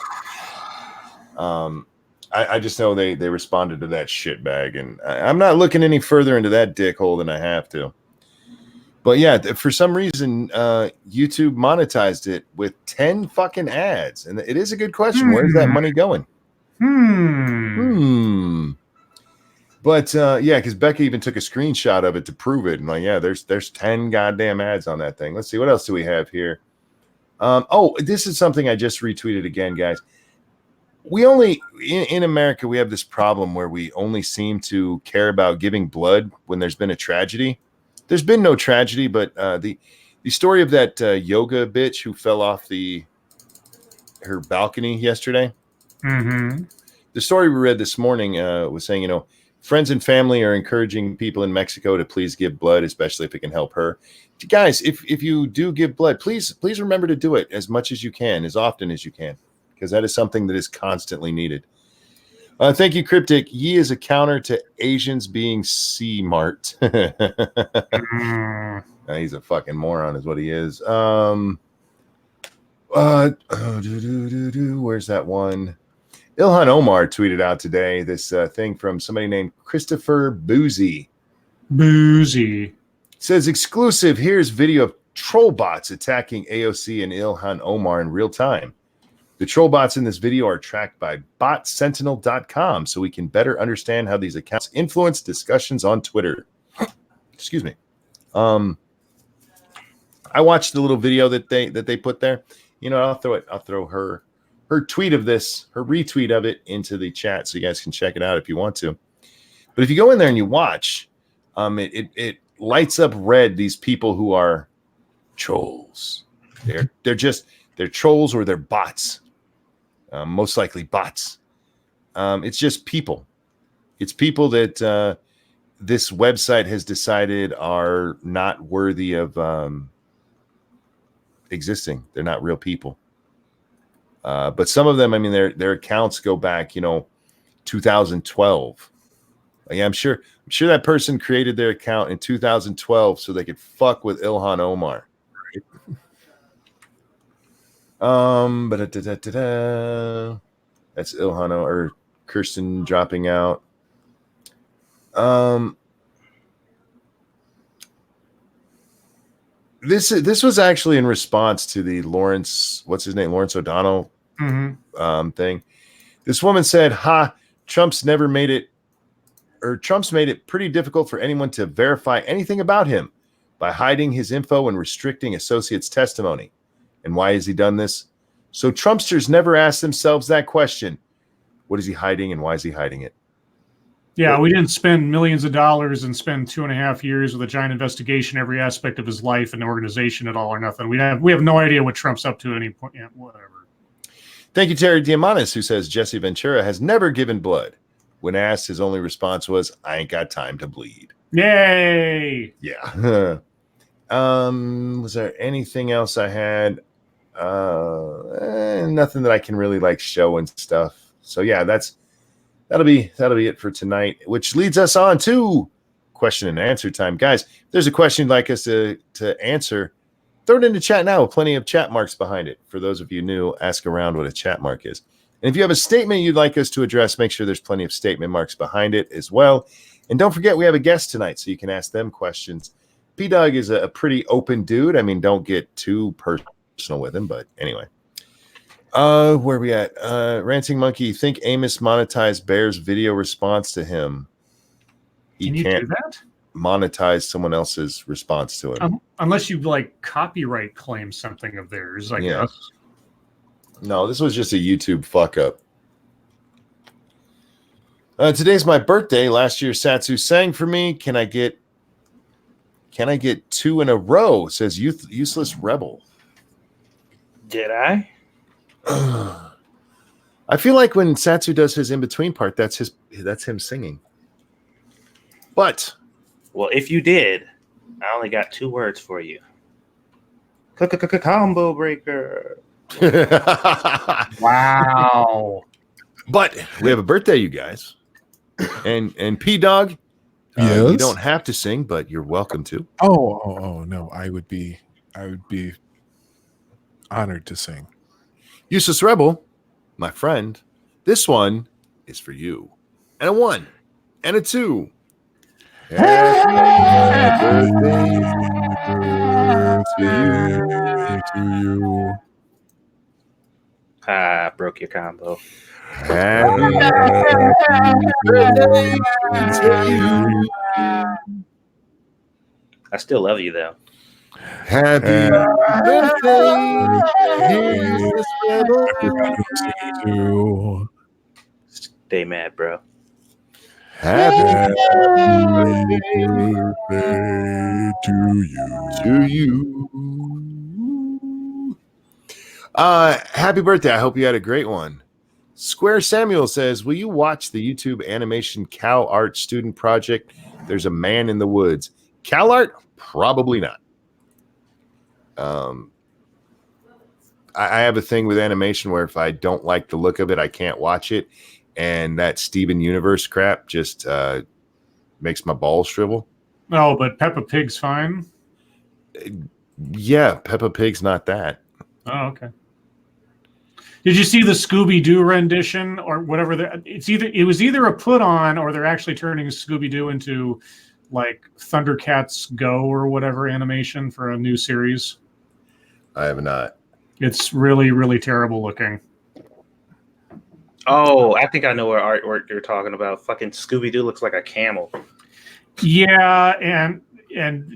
I just know they responded to that shitbag, and I'm not looking any further into that dickhole than I have to. But yeah, for some reason, YouTube monetized it with 10 fucking ads, and it is a good question. Where's that money going? But yeah, because Becca even took a screenshot of it to prove it, and like, yeah, there's 10 goddamn ads on that thing. Let's see, what else do we have here? Oh, this is something I just retweeted again, guys. We only in America, we have this problem where we only seem to care about giving blood when there's been a tragedy. There's been no tragedy, but the story of that yoga bitch who fell off her balcony yesterday. Mm-hmm. The story we read this morning was saying, friends and family are encouraging people in Mexico to please give blood, especially if it can help her. Guys, if you do give blood, please remember to do it as much as you can, as often as you can, because that is something that is constantly needed. Thank you, Cryptic. Yi is a counter to Asians being C-mart. He's a fucking moron is what he is. Where's that one? Ilhan Omar tweeted out today this thing from somebody named Christopher Boozy. It says, exclusive, here's video of troll bots attacking AOC and Ilhan Omar in real time. The troll bots in this video are tracked by botsentinel.com, so we can better understand how these accounts influence discussions on Twitter. Excuse me. I watched the little video that they put there. I'll throw her tweet of this, her retweet of it into the chat so you guys can check it out if you want to. But if you go in there and you watch, it lights up red these people who are trolls. They're trolls or they're bots. Most likely bots. It's just people. It's people that this website has decided are not worthy of existing. They're not real people. But some of them, I mean, their accounts go back, 2012. Yeah, I'm sure that person created their account in 2012 so they could fuck with Ilhan Omar. But that's Ilhan or Kirsten dropping out. This was actually in response to the Lawrence O'Donnell thing. This woman said, Trump's made it pretty difficult for anyone to verify anything about him by hiding his info and restricting associates' testimony. And why has he done this? So Trumpsters never ask themselves that question. What is he hiding and why is he hiding it? Yeah, we didn't spend millions of dollars and spend 2.5 years with a giant investigation, every aspect of his life and organization at all or nothing. We have no idea what Trump's up to at any point. Yeah, whatever. Thank you, Terry Diamanis, who says Jesse Ventura has never given blood. When asked, his only response was, I ain't got time to bleed. Yay! Yeah. Was there anything else I had? Nothing that I can really show and stuff. So yeah, that'll be it for tonight, which leads us on to question and answer time. Guys, if there's a question you'd like us to answer, throw it into chat now with plenty of chat marks behind it. For those of you new, ask around what a chat mark is. And if you have a statement you'd like us to address, make sure there's plenty of statement marks behind it as well. And don't forget, we have a guest tonight, so you can ask them questions. P-Dog is a pretty open dude. I mean, don't get too personal with him, but anyway. Where are we at? Ranting Monkey, think Amos monetized Bear's video response to him. He can't do that? Monetize someone else's response to him. Unless you copyright claim something of theirs, I guess. No, this was just a YouTube fuck up. Today's my birthday. Last year, Satsu sang for me. Can I get 2 in a row? Says Useless Rebel. Did I? I feel like when Satsu does his in-between part, that's him singing. But well, if you did, I only got 2 words for you. Combo breaker. Wow. But we have a birthday, you guys. And P Dog, Yes. you don't have to sing, but you're welcome to. Oh no, I would be honored to sing. Useless Rebel, my friend, this one is for you. And a 1 and a 2. Happy birthday to you. Broke your combo. Happy birthday to you. I still love you though. Happy birthday, Useless Rebel. To Stay mad, bro. Happy birthday to to you. Happy birthday. I hope you had a great one. Square Samuel says, will you watch the YouTube animation Cal Art student project? There's a man in the woods. Cal Art? Probably not. I have a thing with animation where if I don't like the look of it, I can't watch it. And that Steven Universe crap just makes my balls shrivel. Oh, but Peppa Pig's fine. Yeah, Peppa Pig's not that. Oh, okay. Did you see the Scooby-Doo rendition or whatever? It was either a put on or they're actually turning Scooby-Doo into like Thundercats Go or whatever animation for a new series. I have not. It's really, really terrible looking. Oh, I think I know what artwork you're talking about. Fucking Scooby-Doo looks like a camel. Yeah, and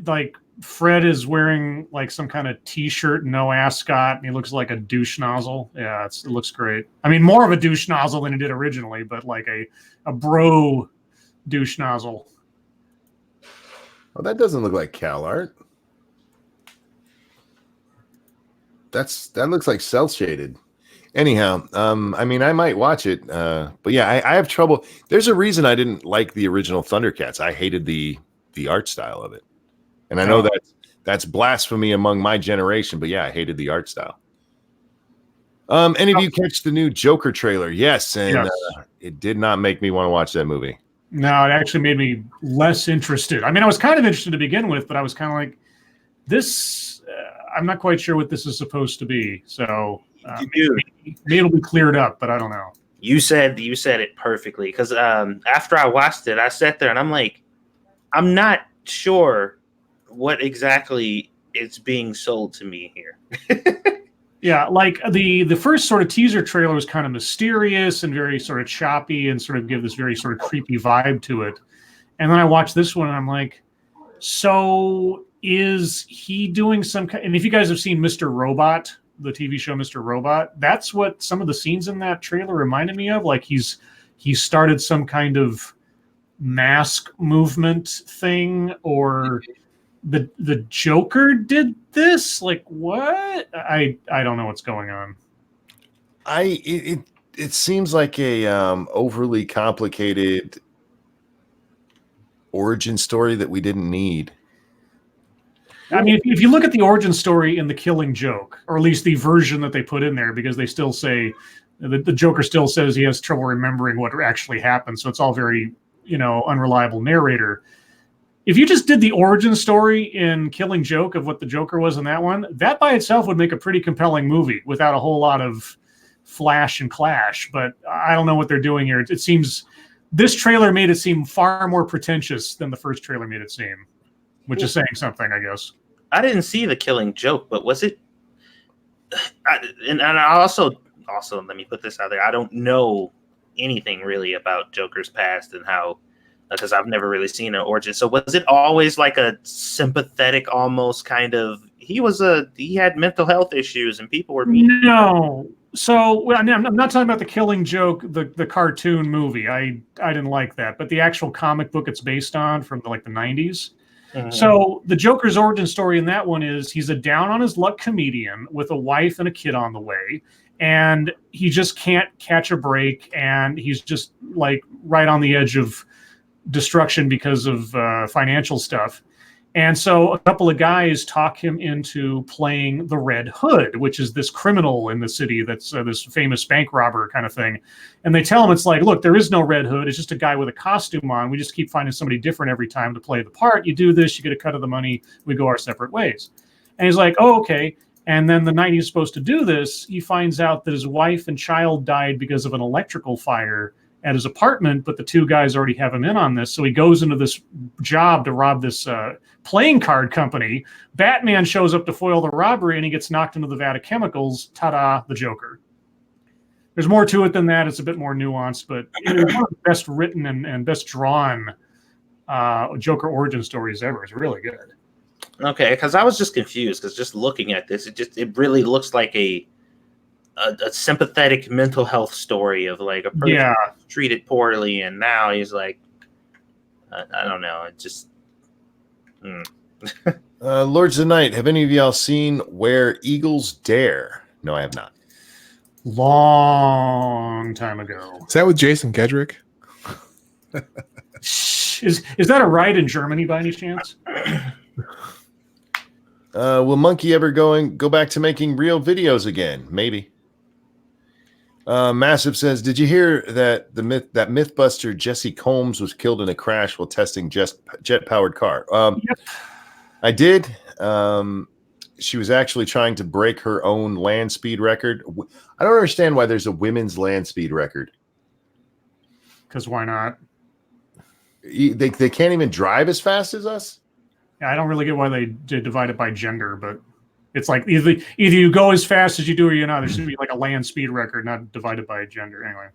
like Fred is wearing like some kind of t-shirt, no ascot, and he looks like a douche nozzle. Yeah, it looks great. I mean, more of a douche nozzle than it did originally, but like a bro douche nozzle. Well, that doesn't look like Cal Art. That looks like cell shaded. Anyhow, I mean, I might watch it, but yeah, I have trouble. There's a reason I didn't like the original Thundercats. I hated the art style of it, and I know that's blasphemy among my generation. But yeah, I hated the art style. Any of you catch the new Joker trailer? Yes, and Yes. It did not make me want to watch that movie. No, it actually made me less interested. I mean, I was kind of interested to begin with, but I was kind of like, this. I'm not quite sure what this is supposed to be. So maybe it'll be cleared up, but I don't know. You said it perfectly because after I watched it, I sat there and I'm like, I'm not sure what exactly is being sold to me here. Yeah, like the first sort of teaser trailer was kind of mysterious and very sort of choppy and sort of give this very sort of creepy vibe to it. And then I watched this one and I'm like, so is he doing some kind? And if you guys have seen Mr. Robot, the TV show Mr. Robot, that's what some of the scenes in that trailer reminded me of. Like he started some kind of mask movement thing, or the Joker did this. Like what? I don't know what's going on. It seems like a overly complicated origin story that we didn't need. I mean, if you look at the origin story in The Killing Joke, or at least the version that they put in there, because they still say the Joker still says he has trouble remembering what actually happened, so it's all very, unreliable narrator. If you just did the origin story in Killing Joke of what the Joker was in that one, that by itself would make a pretty compelling movie without a whole lot of flash and clash. But I don't know what they're doing here. It seems this trailer made it seem far more pretentious than the first trailer made it seem, which is saying something, I guess. I didn't see The Killing Joke, but was it? And I also let me put this out there. I don't know anything really about Joker's past and how, because I've never really seen an origin. So was it always like a sympathetic, almost kind of? He had mental health issues and people were mean. No. So I'm not talking about The Killing Joke, the cartoon movie. I didn't like that, but the actual comic book it's based on from the 90s. Mm-hmm. So the Joker's origin story in that one is he's a down on his luck comedian with a wife and a kid on the way, and he just can't catch a break, and he's just like right on the edge of destruction because of financial stuff. And so a couple of guys talk him into playing the Red Hood, which is this criminal in the city that's this famous bank robber kind of thing. And they tell him, it's like, look, there is no Red Hood. It's just a guy with a costume on. We just keep finding somebody different every time to play the part. You do this, you get a cut of the money. We go our separate ways. And he's like, oh, okay. And then the night he's supposed to do this, he finds out that his wife and child died because of an electrical fire at his apartment, but the two guys already have him in on this. So he goes into this job to rob this playing card company. Batman shows up to foil the robbery, and he gets knocked into the vat of chemicals. Ta-da, the Joker. There's more to it than that. It's a bit more nuanced, but it is one of the best written and best drawn Joker origin stories ever. It's really good. Okay, because I was just confused, because just looking at this, it really looks like a sympathetic mental health story of like a person treated poorly, and now he's like, I don't know, it just. Lords of the Night, have any of y'all seen Where Eagles Dare? No, I have not. Long time ago. Is that with Jason Gedrick? Is that a ride in Germany by any chance? Will Monkey ever go back to making real videos again? Maybe. Massive says, did you hear that that Mythbuster Jesse Combs was killed in a crash while testing jet-powered car? Yep. I did. She was actually trying to break her own land speed record. I don't understand why there's a women's land speed record. Because why not? They can't even drive as fast as us? Yeah, I don't really get why they divide it by gender, but it's like either you go as fast as you do or you're not. There should be like a land speed record, not divided by gender. Anyway.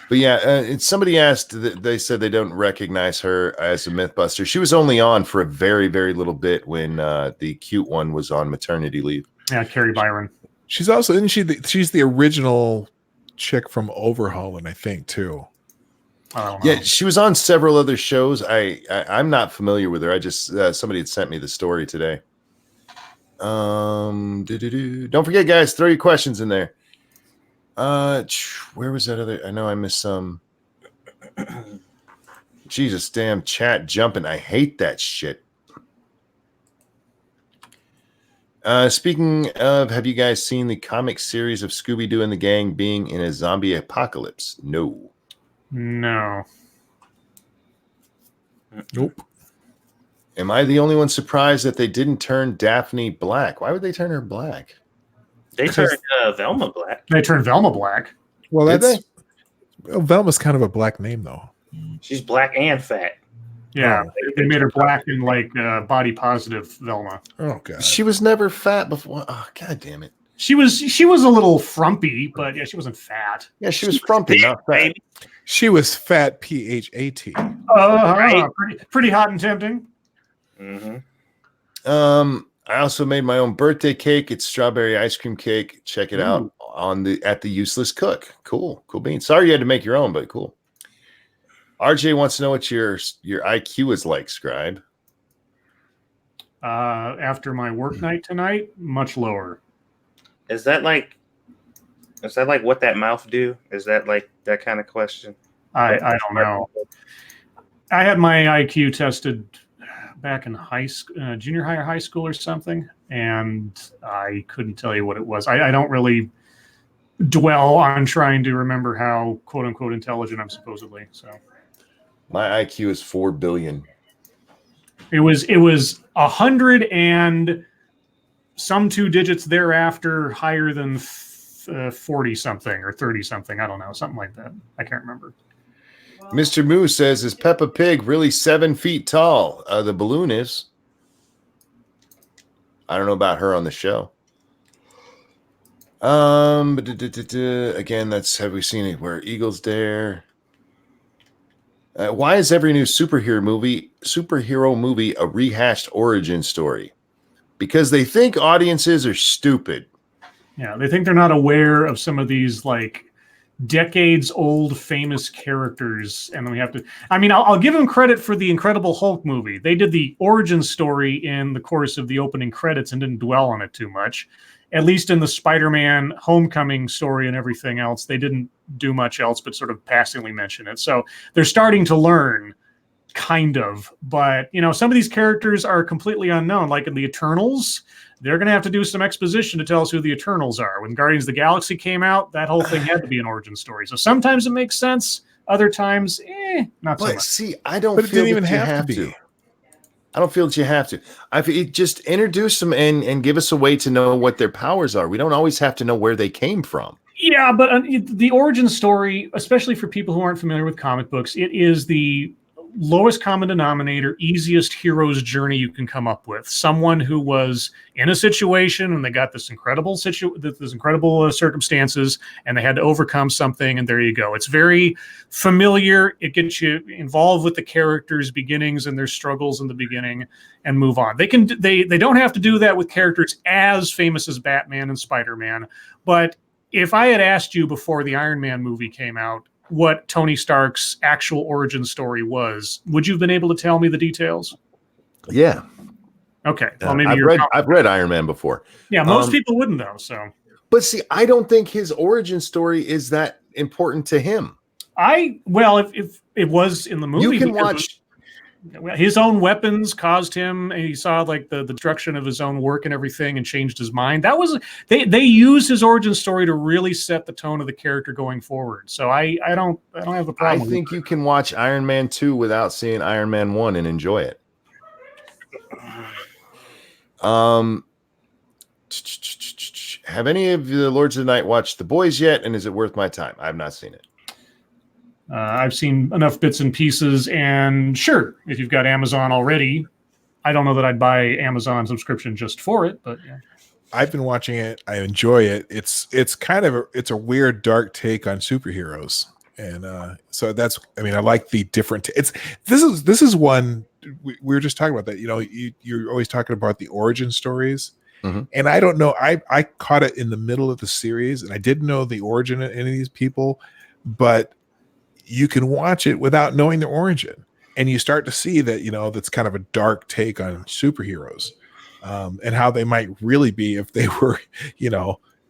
But yeah, somebody asked, they said they don't recognize her as a Mythbuster. She was only on for a very, very little bit when the cute one was on maternity leave. Yeah, Carrie Byron. She's also, isn't she? She's the original chick from Overhauling, I think, too. Yeah, she was on several other shows. I'm not familiar with her. I just somebody had sent me the story today. Don't forget, guys, throw your questions in there. Where was that other? I know I missed some. Jesus, damn chat jumping. I hate that shit. Speaking of, have you guys seen the comic series of Scooby-Doo and the gang being in a zombie apocalypse? No. No. Nope. Am I the only one surprised that they didn't turn Daphne black? Why would they turn her black? They turned Velma black. They turned Velma black. Well, Did Velma's kind of a black name, though. She's black and fat. Yeah, they made her black and like body positive Velma. Oh god, she was never fat before. Oh god damn it. She was a little frumpy, but yeah, she wasn't fat. Yeah, she was frumpy, not fat. She was fat, PHAT. Right. Pretty hot and tempting. Mm-hmm. I also made my own birthday cake. It's strawberry ice cream cake. Check it out at the Useless Cook. Cool beans. Sorry you had to make your own, but cool. RJ wants to know what your IQ is like, Scribe. After my work night tonight, much lower. Is that like what that mouth do? Is that like that kind of question? I don't know. I had my IQ tested back in high school, junior high or high school or something, and I couldn't tell you what it was. I don't really dwell on trying to remember how quote unquote intelligent I'm supposedly. So my IQ is 4 billion. It was 100 and some 2 digits thereafter higher than 40 something or 30 something. I don't know, something like that. I can't remember. Mr. Moo says, is Peppa Pig really 7 feet tall? The balloon is. I don't know about her on the show. Again, have we seen it? Where Eagles Dare? Why is every new superhero movie a rehashed origin story? Because they think audiences are stupid. Yeah, they think they're not aware of some of these like decades old famous characters, and then we have to. I mean, I'll give them credit for the Incredible Hulk movie. They did the origin story in the course of the opening credits and didn't dwell on it too much. At least in the Spider-Man Homecoming story and everything else, they didn't do much else but sort of passingly mention it. So they're starting to learn kind of. But, some of these characters are completely unknown. Like in the Eternals, they're going to have to do some exposition to tell us who the Eternals are. When Guardians of the Galaxy came out, that whole thing had to be an origin story. So sometimes it makes sense. Other times, not so But much. see, I don't But it feel didn't that even you have to be. I don't feel that you have to. I feel just introduce them and give us a way to know what their powers are. We don't always have to know where they came from. Yeah, but the origin story, especially for people who aren't familiar with comic books, it is the lowest common denominator, easiest hero's journey you can come up with. Someone who was in a situation and they got this incredible circumstances, and they had to overcome something, and there you go. It's very familiar. It gets you involved with the characters' beginnings and their struggles in the beginning, and move on. They don't have to do that with characters as famous as Batman and Spider-Man, but if I had asked you before the Iron Man movie came out what Tony Stark's actual origin story was, would you have been able to tell me the details? Yeah. Okay. Well, maybe I've read Iron Man before. Yeah, most people wouldn't though. So, but see, I don't think his origin story is that important to him. If it was in the movie, you can watch. His own weapons caused him, and he saw like the destruction of his own work and everything, and changed his mind. That was they used his origin story to really set the tone of the character going forward. So I don't have a problem. I think you can watch Iron Man 2 without seeing Iron Man 1 and enjoy it. Have any of the Lords of the Night watched The Boys yet? And is it worth my time? I've not seen it. I've seen enough bits and pieces, and sure, if you've got Amazon already, I don't know that I'd buy Amazon subscription just for it, but yeah. I've been watching it. I enjoy it. It's kind of a weird, dark take on superheroes, and so I like the different. This is one we were just talking about that. You're always talking about the origin stories, and I don't know. I caught it in the middle of the series, and I didn't know the origin of any of these people, but you can watch it without knowing their origin, and you start to see that that's kind of a dark take on superheroes, and how they might really be if they were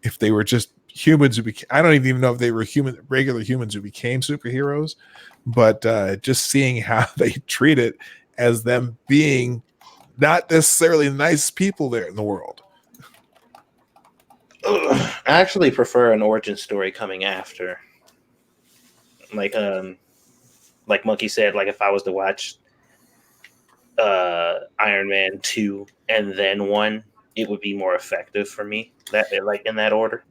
if they were just humans who became, I don't even know if they were regular humans who became superheroes, but just seeing how they treat it as them being not necessarily nice people there in the world. I actually prefer an origin story coming after. Like Monkey said, like if I was to watch Iron Man 2 and then 1, it would be more effective for me. That like in that order.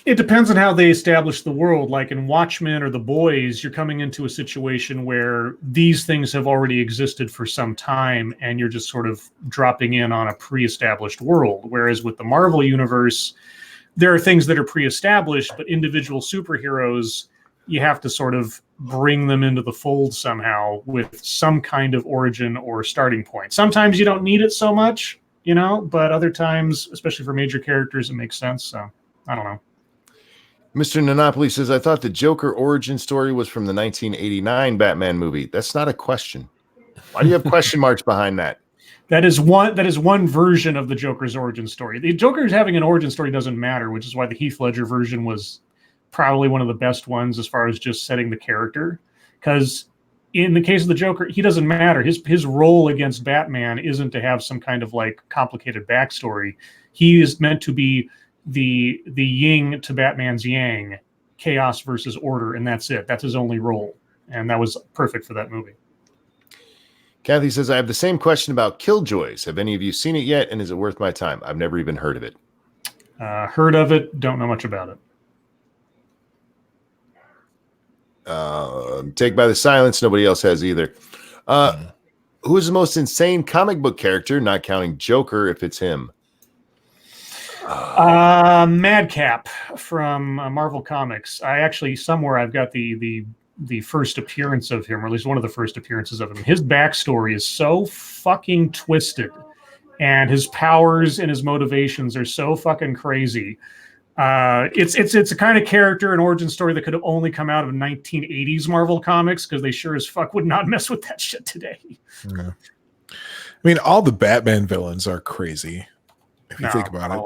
It depends on how they establish the world. Like in Watchmen or The Boys, you're coming into a situation where these things have already existed for some time, and you're just sort of dropping in on a pre-established world. Whereas with the Marvel universe, there are things that are pre-established, but individual superheroes, you have to sort of bring them into the fold somehow with some kind of origin or starting point. Sometimes you don't need it so much, but other times, especially for major characters, it makes sense. So I don't know. Mr. Nanopoli says, I thought the Joker origin story was from the 1989 Batman movie. That's not a question. Why do you have question marks behind that? That is one version of the Joker's origin story. The Joker's having an origin story doesn't matter, which is why the Heath Ledger version was probably one of the best ones as far as just setting the character. Because in the case of the Joker, he doesn't matter. His role against Batman isn't to have some kind of like complicated backstory. He is meant to be the yin to Batman's yang, chaos versus order, and that's it. That's his only role. And that was perfect for that movie. Kathy says, I have the same question about Killjoys. Have any of you seen it yet? And is it worth my time? I've never even heard of it. Heard of it. Don't know much about it. Take by the silence. Nobody else has either. Who is the most insane comic book character, not counting Joker, if it's him? Madcap from Marvel Comics. I actually, somewhere I've got the first appearance of him, or at least one of the first appearances of him. His backstory is so fucking twisted, and his powers and his motivations are so fucking crazy. It's a kind of character, an origin story that could have only come out of 1980s Marvel Comics, because they sure as fuck would not mess with that shit today. Yeah. I mean, all the Batman villains are crazy, if you think about it.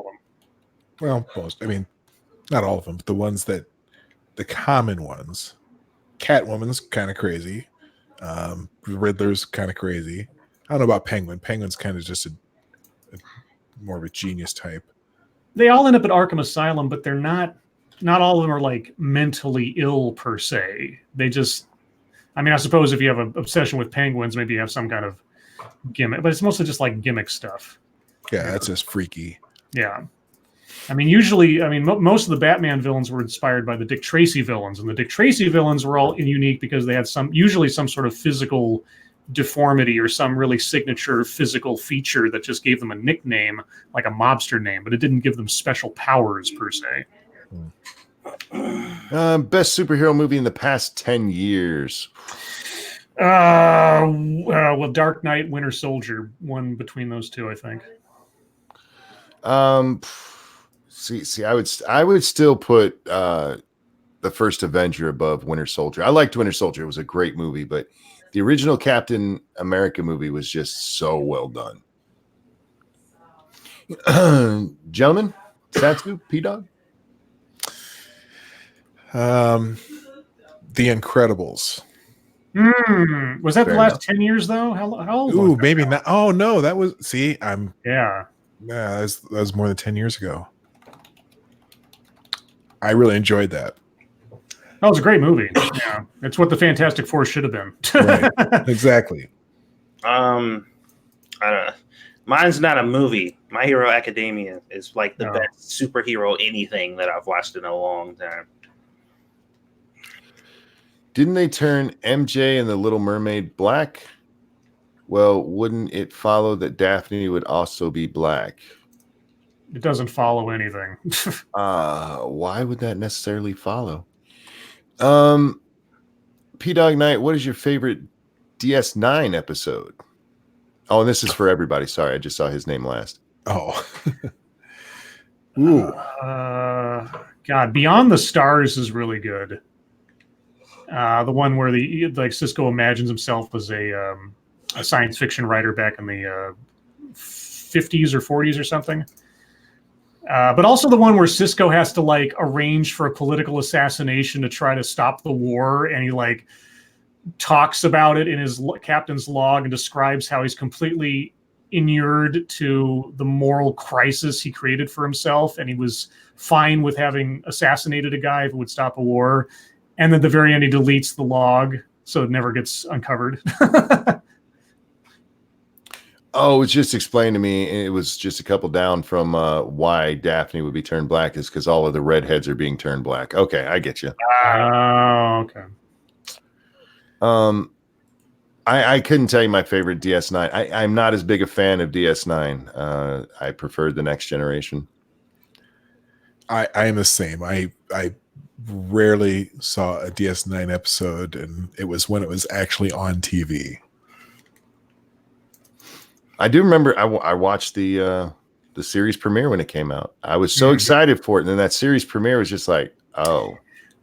Well, most. I mean, not all of them, but the ones the common ones. Catwoman's kind of crazy. Riddler's kind of crazy. I don't know about Penguin. Penguin's kind of just a more of a genius type. They all end up at Arkham Asylum, but they're not all of them are like mentally ill per se. They just, I mean, I suppose if you have an obsession with penguins, maybe you have some kind of gimmick, but it's mostly just like gimmick stuff. Yeah, that's just freaky. Yeah. I mean, usually, most of the Batman villains were inspired by the Dick Tracy villains, and the Dick Tracy villains were all unique because they had usually some sort of physical deformity or some really signature physical feature that just gave them a nickname, like a mobster name, but it didn't give them special powers per se. Best superhero movie in the past 10 years. Well, Dark Knight, Winter Soldier, one between those two, I think. See, I would still put the first Avenger above Winter Soldier. I liked Winter Soldier; it was a great movie, but the original Captain America movie was just so well done. Gentlemen, Satsu, P-Dog? The Incredibles. Was that Fair the last enough. 10 years, though? How old was Ooh, that? maybe not. Oh, no, that was, Yeah. that was more than 10 years ago. I really enjoyed that. That was a great movie. Yeah. It's what the Fantastic Four should have been. Right. Exactly. I don't know. Mine's not a movie. My Hero Academia is like the best superhero anything that I've watched in a long time. Didn't they turn MJ and the Little Mermaid black? Well, wouldn't it follow that Daphne would also be black? It doesn't follow anything. Why would that necessarily follow? P-Dog Knight, what is your favorite DS9 episode? Oh, and this is for everybody. Sorry, I just saw his name last. Oh. Ooh. God, Beyond the Stars is really good. The one where Cisco imagines himself as a science fiction writer back in the 50s or 40s or something. But also the one where Cisco has to arrange for a political assassination to try to stop the war, and he talks about it in his captain's log and describes how he's completely inured to the moral crisis he created for himself, and he was fine with having assassinated a guy if it would stop a war. And then at the very end, he deletes the log so it never gets uncovered. Oh, it's just explained to me. It was just a couple down from why Daphne would be turned black is because all of the redheads are being turned black. Okay, I get you. Oh, okay. I couldn't tell you my favorite DS9. I'm not as big a fan of DS9. I preferred the Next Generation. I am the same. I rarely saw a DS9 episode, and it was when it was actually on TV. I do remember I watched the series premiere when it came out. I was so excited for it, and then that series premiere was just like, oh.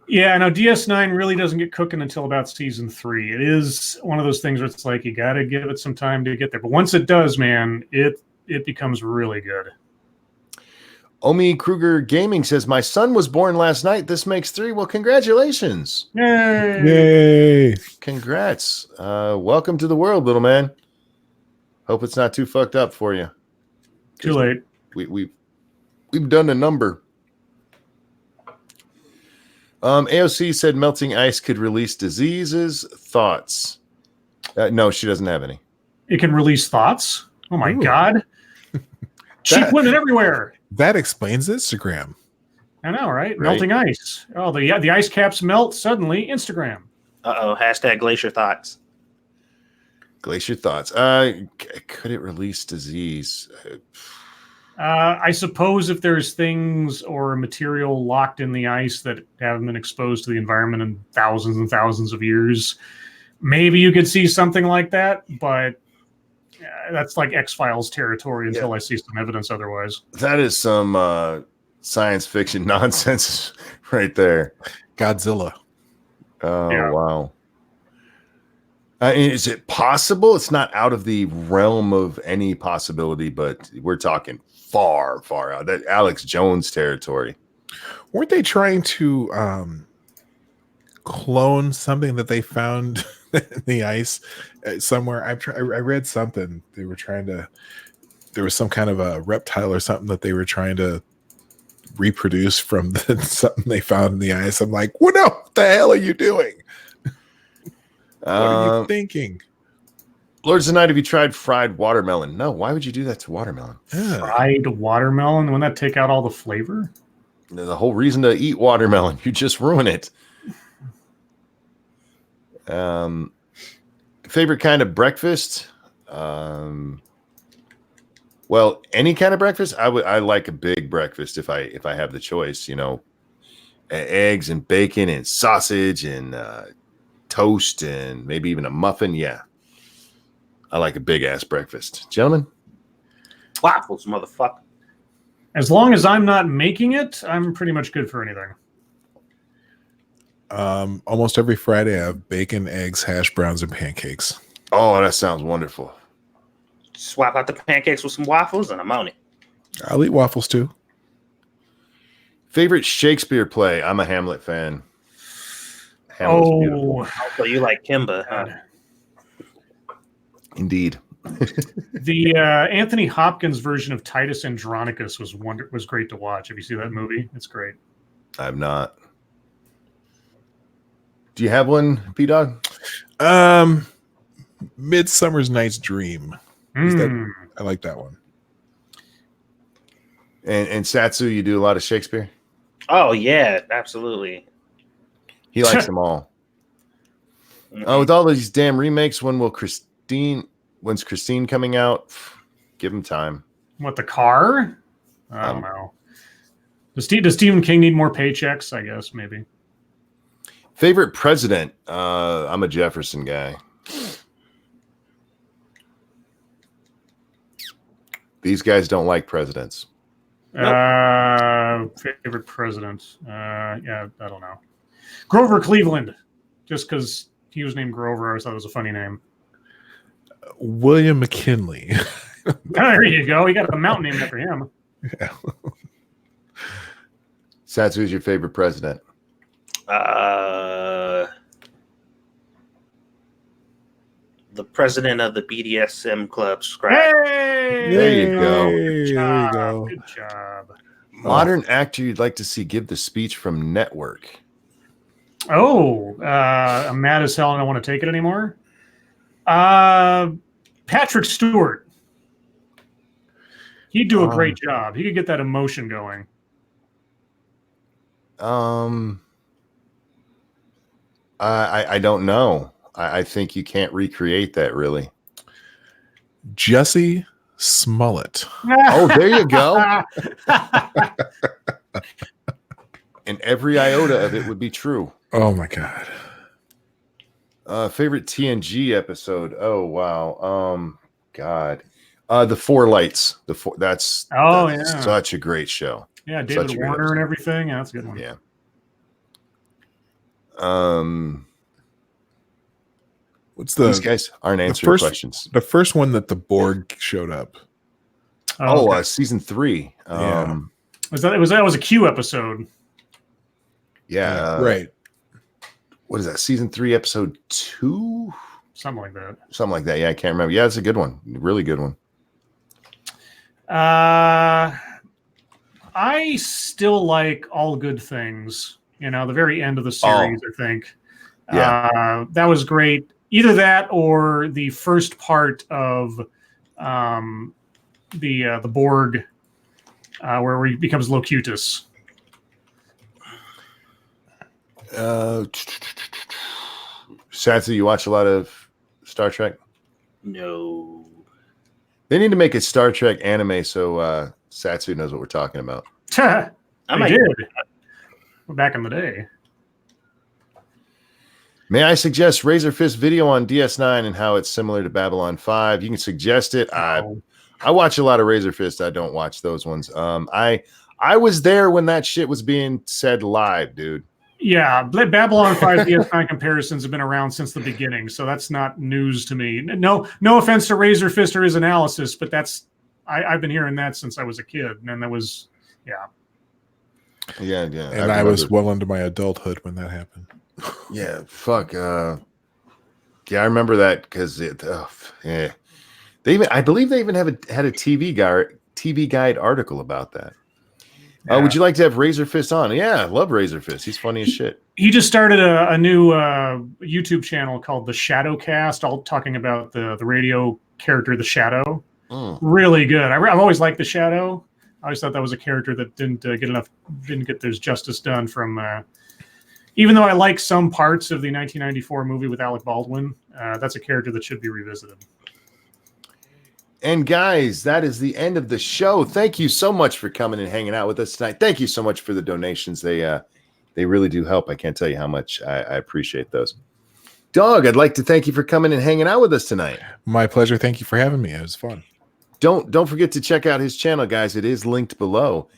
Yeah, no, DS9 really doesn't get cooking until about season 3. It is one of those things where it's like you got to give it some time to get there. But once it does, man, it becomes really good. Omi Kruger Gaming says, my son was born last night. This makes 3. Well, congratulations. Yay! Yay! Congrats. Welcome to the world, little man. Hope it's not too fucked up for you. Too late. We've done a number. AOC said melting ice could release diseases. Thoughts? No, she doesn't have any. It can release thoughts? Oh my God. Cheap women everywhere. That explains Instagram. I know, right? Melting ice. Oh, the ice caps melt suddenly. Instagram. Uh-oh. # Glacier Thoughts. Glacier Thoughts. Could it release disease? I suppose if there's things or material locked in the ice that haven't been exposed to the environment in thousands and thousands of years, maybe you could see something like that, but that's like X-Files territory until I see some evidence otherwise. That is some science fiction nonsense right there. Godzilla. Oh, yeah. Wow. Is it possible? It's not out of the realm of any possibility, but we're talking far, far out. That Alex Jones territory. Weren't they trying to clone something that they found in the ice somewhere. I read something. They were trying to. There was some kind of a reptile or something that they were trying to reproduce from something they found in the ice. I'm like, well, no, what the hell are you doing? What are you thinking? Lords of the Night, have you tried fried watermelon? No, why would you do that to watermelon? Fried watermelon? Wouldn't that take out all the flavor? The whole reason to eat watermelon, you just ruin it. Favorite kind of breakfast? Well, any kind of breakfast. I like a big breakfast if I have the choice. You know, eggs and bacon and sausage and toast and maybe even a muffin. Yeah, I like a big ass breakfast, gentlemen. Waffles, motherfucker. As long as I'm not making it, I'm pretty much good for anything. Almost every Friday, I have bacon, eggs, hash browns, and pancakes. Oh, that sounds wonderful. Swap out the pancakes with some waffles, and I'm on it. I'll eat waffles too. Favorite Shakespeare play? I'm a Hamlet fan. Hamlet's beautiful. So you like Kimba, huh? Indeed. The Anthony Hopkins version of Titus Andronicus was great to watch. Have you seen that movie? It's great. I've not. Do you have one, P-Dog? Midsummer's Night's Dream. I like that one. And Satsu, you do a lot of Shakespeare? Oh, yeah, absolutely. He likes them all. With all these damn remakes, when's Christine coming out? Give him time. What, the car? I don't know. Does Stephen King need more paychecks? I guess, maybe. Favorite president? I'm a Jefferson guy. These guys don't like presidents. Nope. Favorite president? Yeah, I don't know. Grover Cleveland. Just because he was named Grover, I always thought it was a funny name. William McKinley. There you go. You got a mountain named after him. Yeah. Satsu, who's your favorite president? The president of the BDSM club, Scribe. Hey! There you go. Good job. There you go. Good job. Modern actor you'd like to see give the speech from Network. I'm mad as hell and I don't want to take it anymore. Patrick Stewart. He'd do a great job. He could get that emotion going. I don't know. I think you can't recreate that, really. Jussie Smollett. Oh, there you go. And every iota of it would be true. Oh my god. Favorite TNG episode? Oh wow. God. The Four Lights. That's such a great show. Yeah, David Warner and everything. Yeah, that's a good one. Yeah. These guys aren't answering questions. The first one that the Borg showed up. Season 3. That was a Q episode. Yeah. Right. What is that? Season 3, episode 2? Something like that. Something like that. Yeah, I can't remember. Yeah, it's a good one. Really good one. I still like All Good Things. You know, the very end of the series, I think. Yeah. That was great. Either that or the first part of the Borg, where he becomes Locutus. Satsu, you watch a lot of Star Trek? No. They need to make a Star Trek anime so Satsu knows what we're talking about. I did. Back in the day. May I suggest Razor Fist video on DS9 and how it's similar to Babylon 5? You can suggest it. I watch a lot of Razor Fist. I don't watch those ones. I was there when that shit was being said live, dude. Yeah, Babylon 5 DS9 comparisons have been around since the beginning, so that's not news to me. No offense to Razor Fist or his analysis, but I've been hearing that since I was a kid, and that was Yeah. And I was well into my adulthood when that happened. Yeah, fuck. Yeah, I remember that because yeah. I believe they even had a TV guide article about that. Yeah. Would you like to have Razor Fist on? Yeah, I love Razor Fist. He's funny as shit. He just started a new YouTube channel called the Shadowcast, all talking about the radio character, the Shadow. Really good. I've always liked the Shadow. I always thought that was a character that didn't get their justice done from. Even though I like some parts of the 1994 movie with Alec Baldwin, that's a character that should be revisited. And guys, that is the end of the show. Thank you so much for coming and hanging out with us tonight. Thank you so much for the donations. They really do help. I can't tell you how much I appreciate those. Dog, I'd like to thank you for coming and hanging out with us tonight. My pleasure. Thank you for having me. It was fun. Don't forget to check out his channel, guys. It is linked below.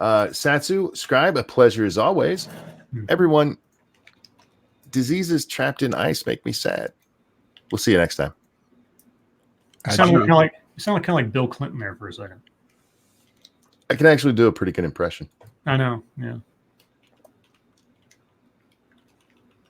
Satsu, Scribe, a pleasure as always. Everyone, diseases trapped in ice make me sad. We'll see you next time. You sound kind of like Bill Clinton there for a second. I can actually do a pretty good impression. I know. Yeah.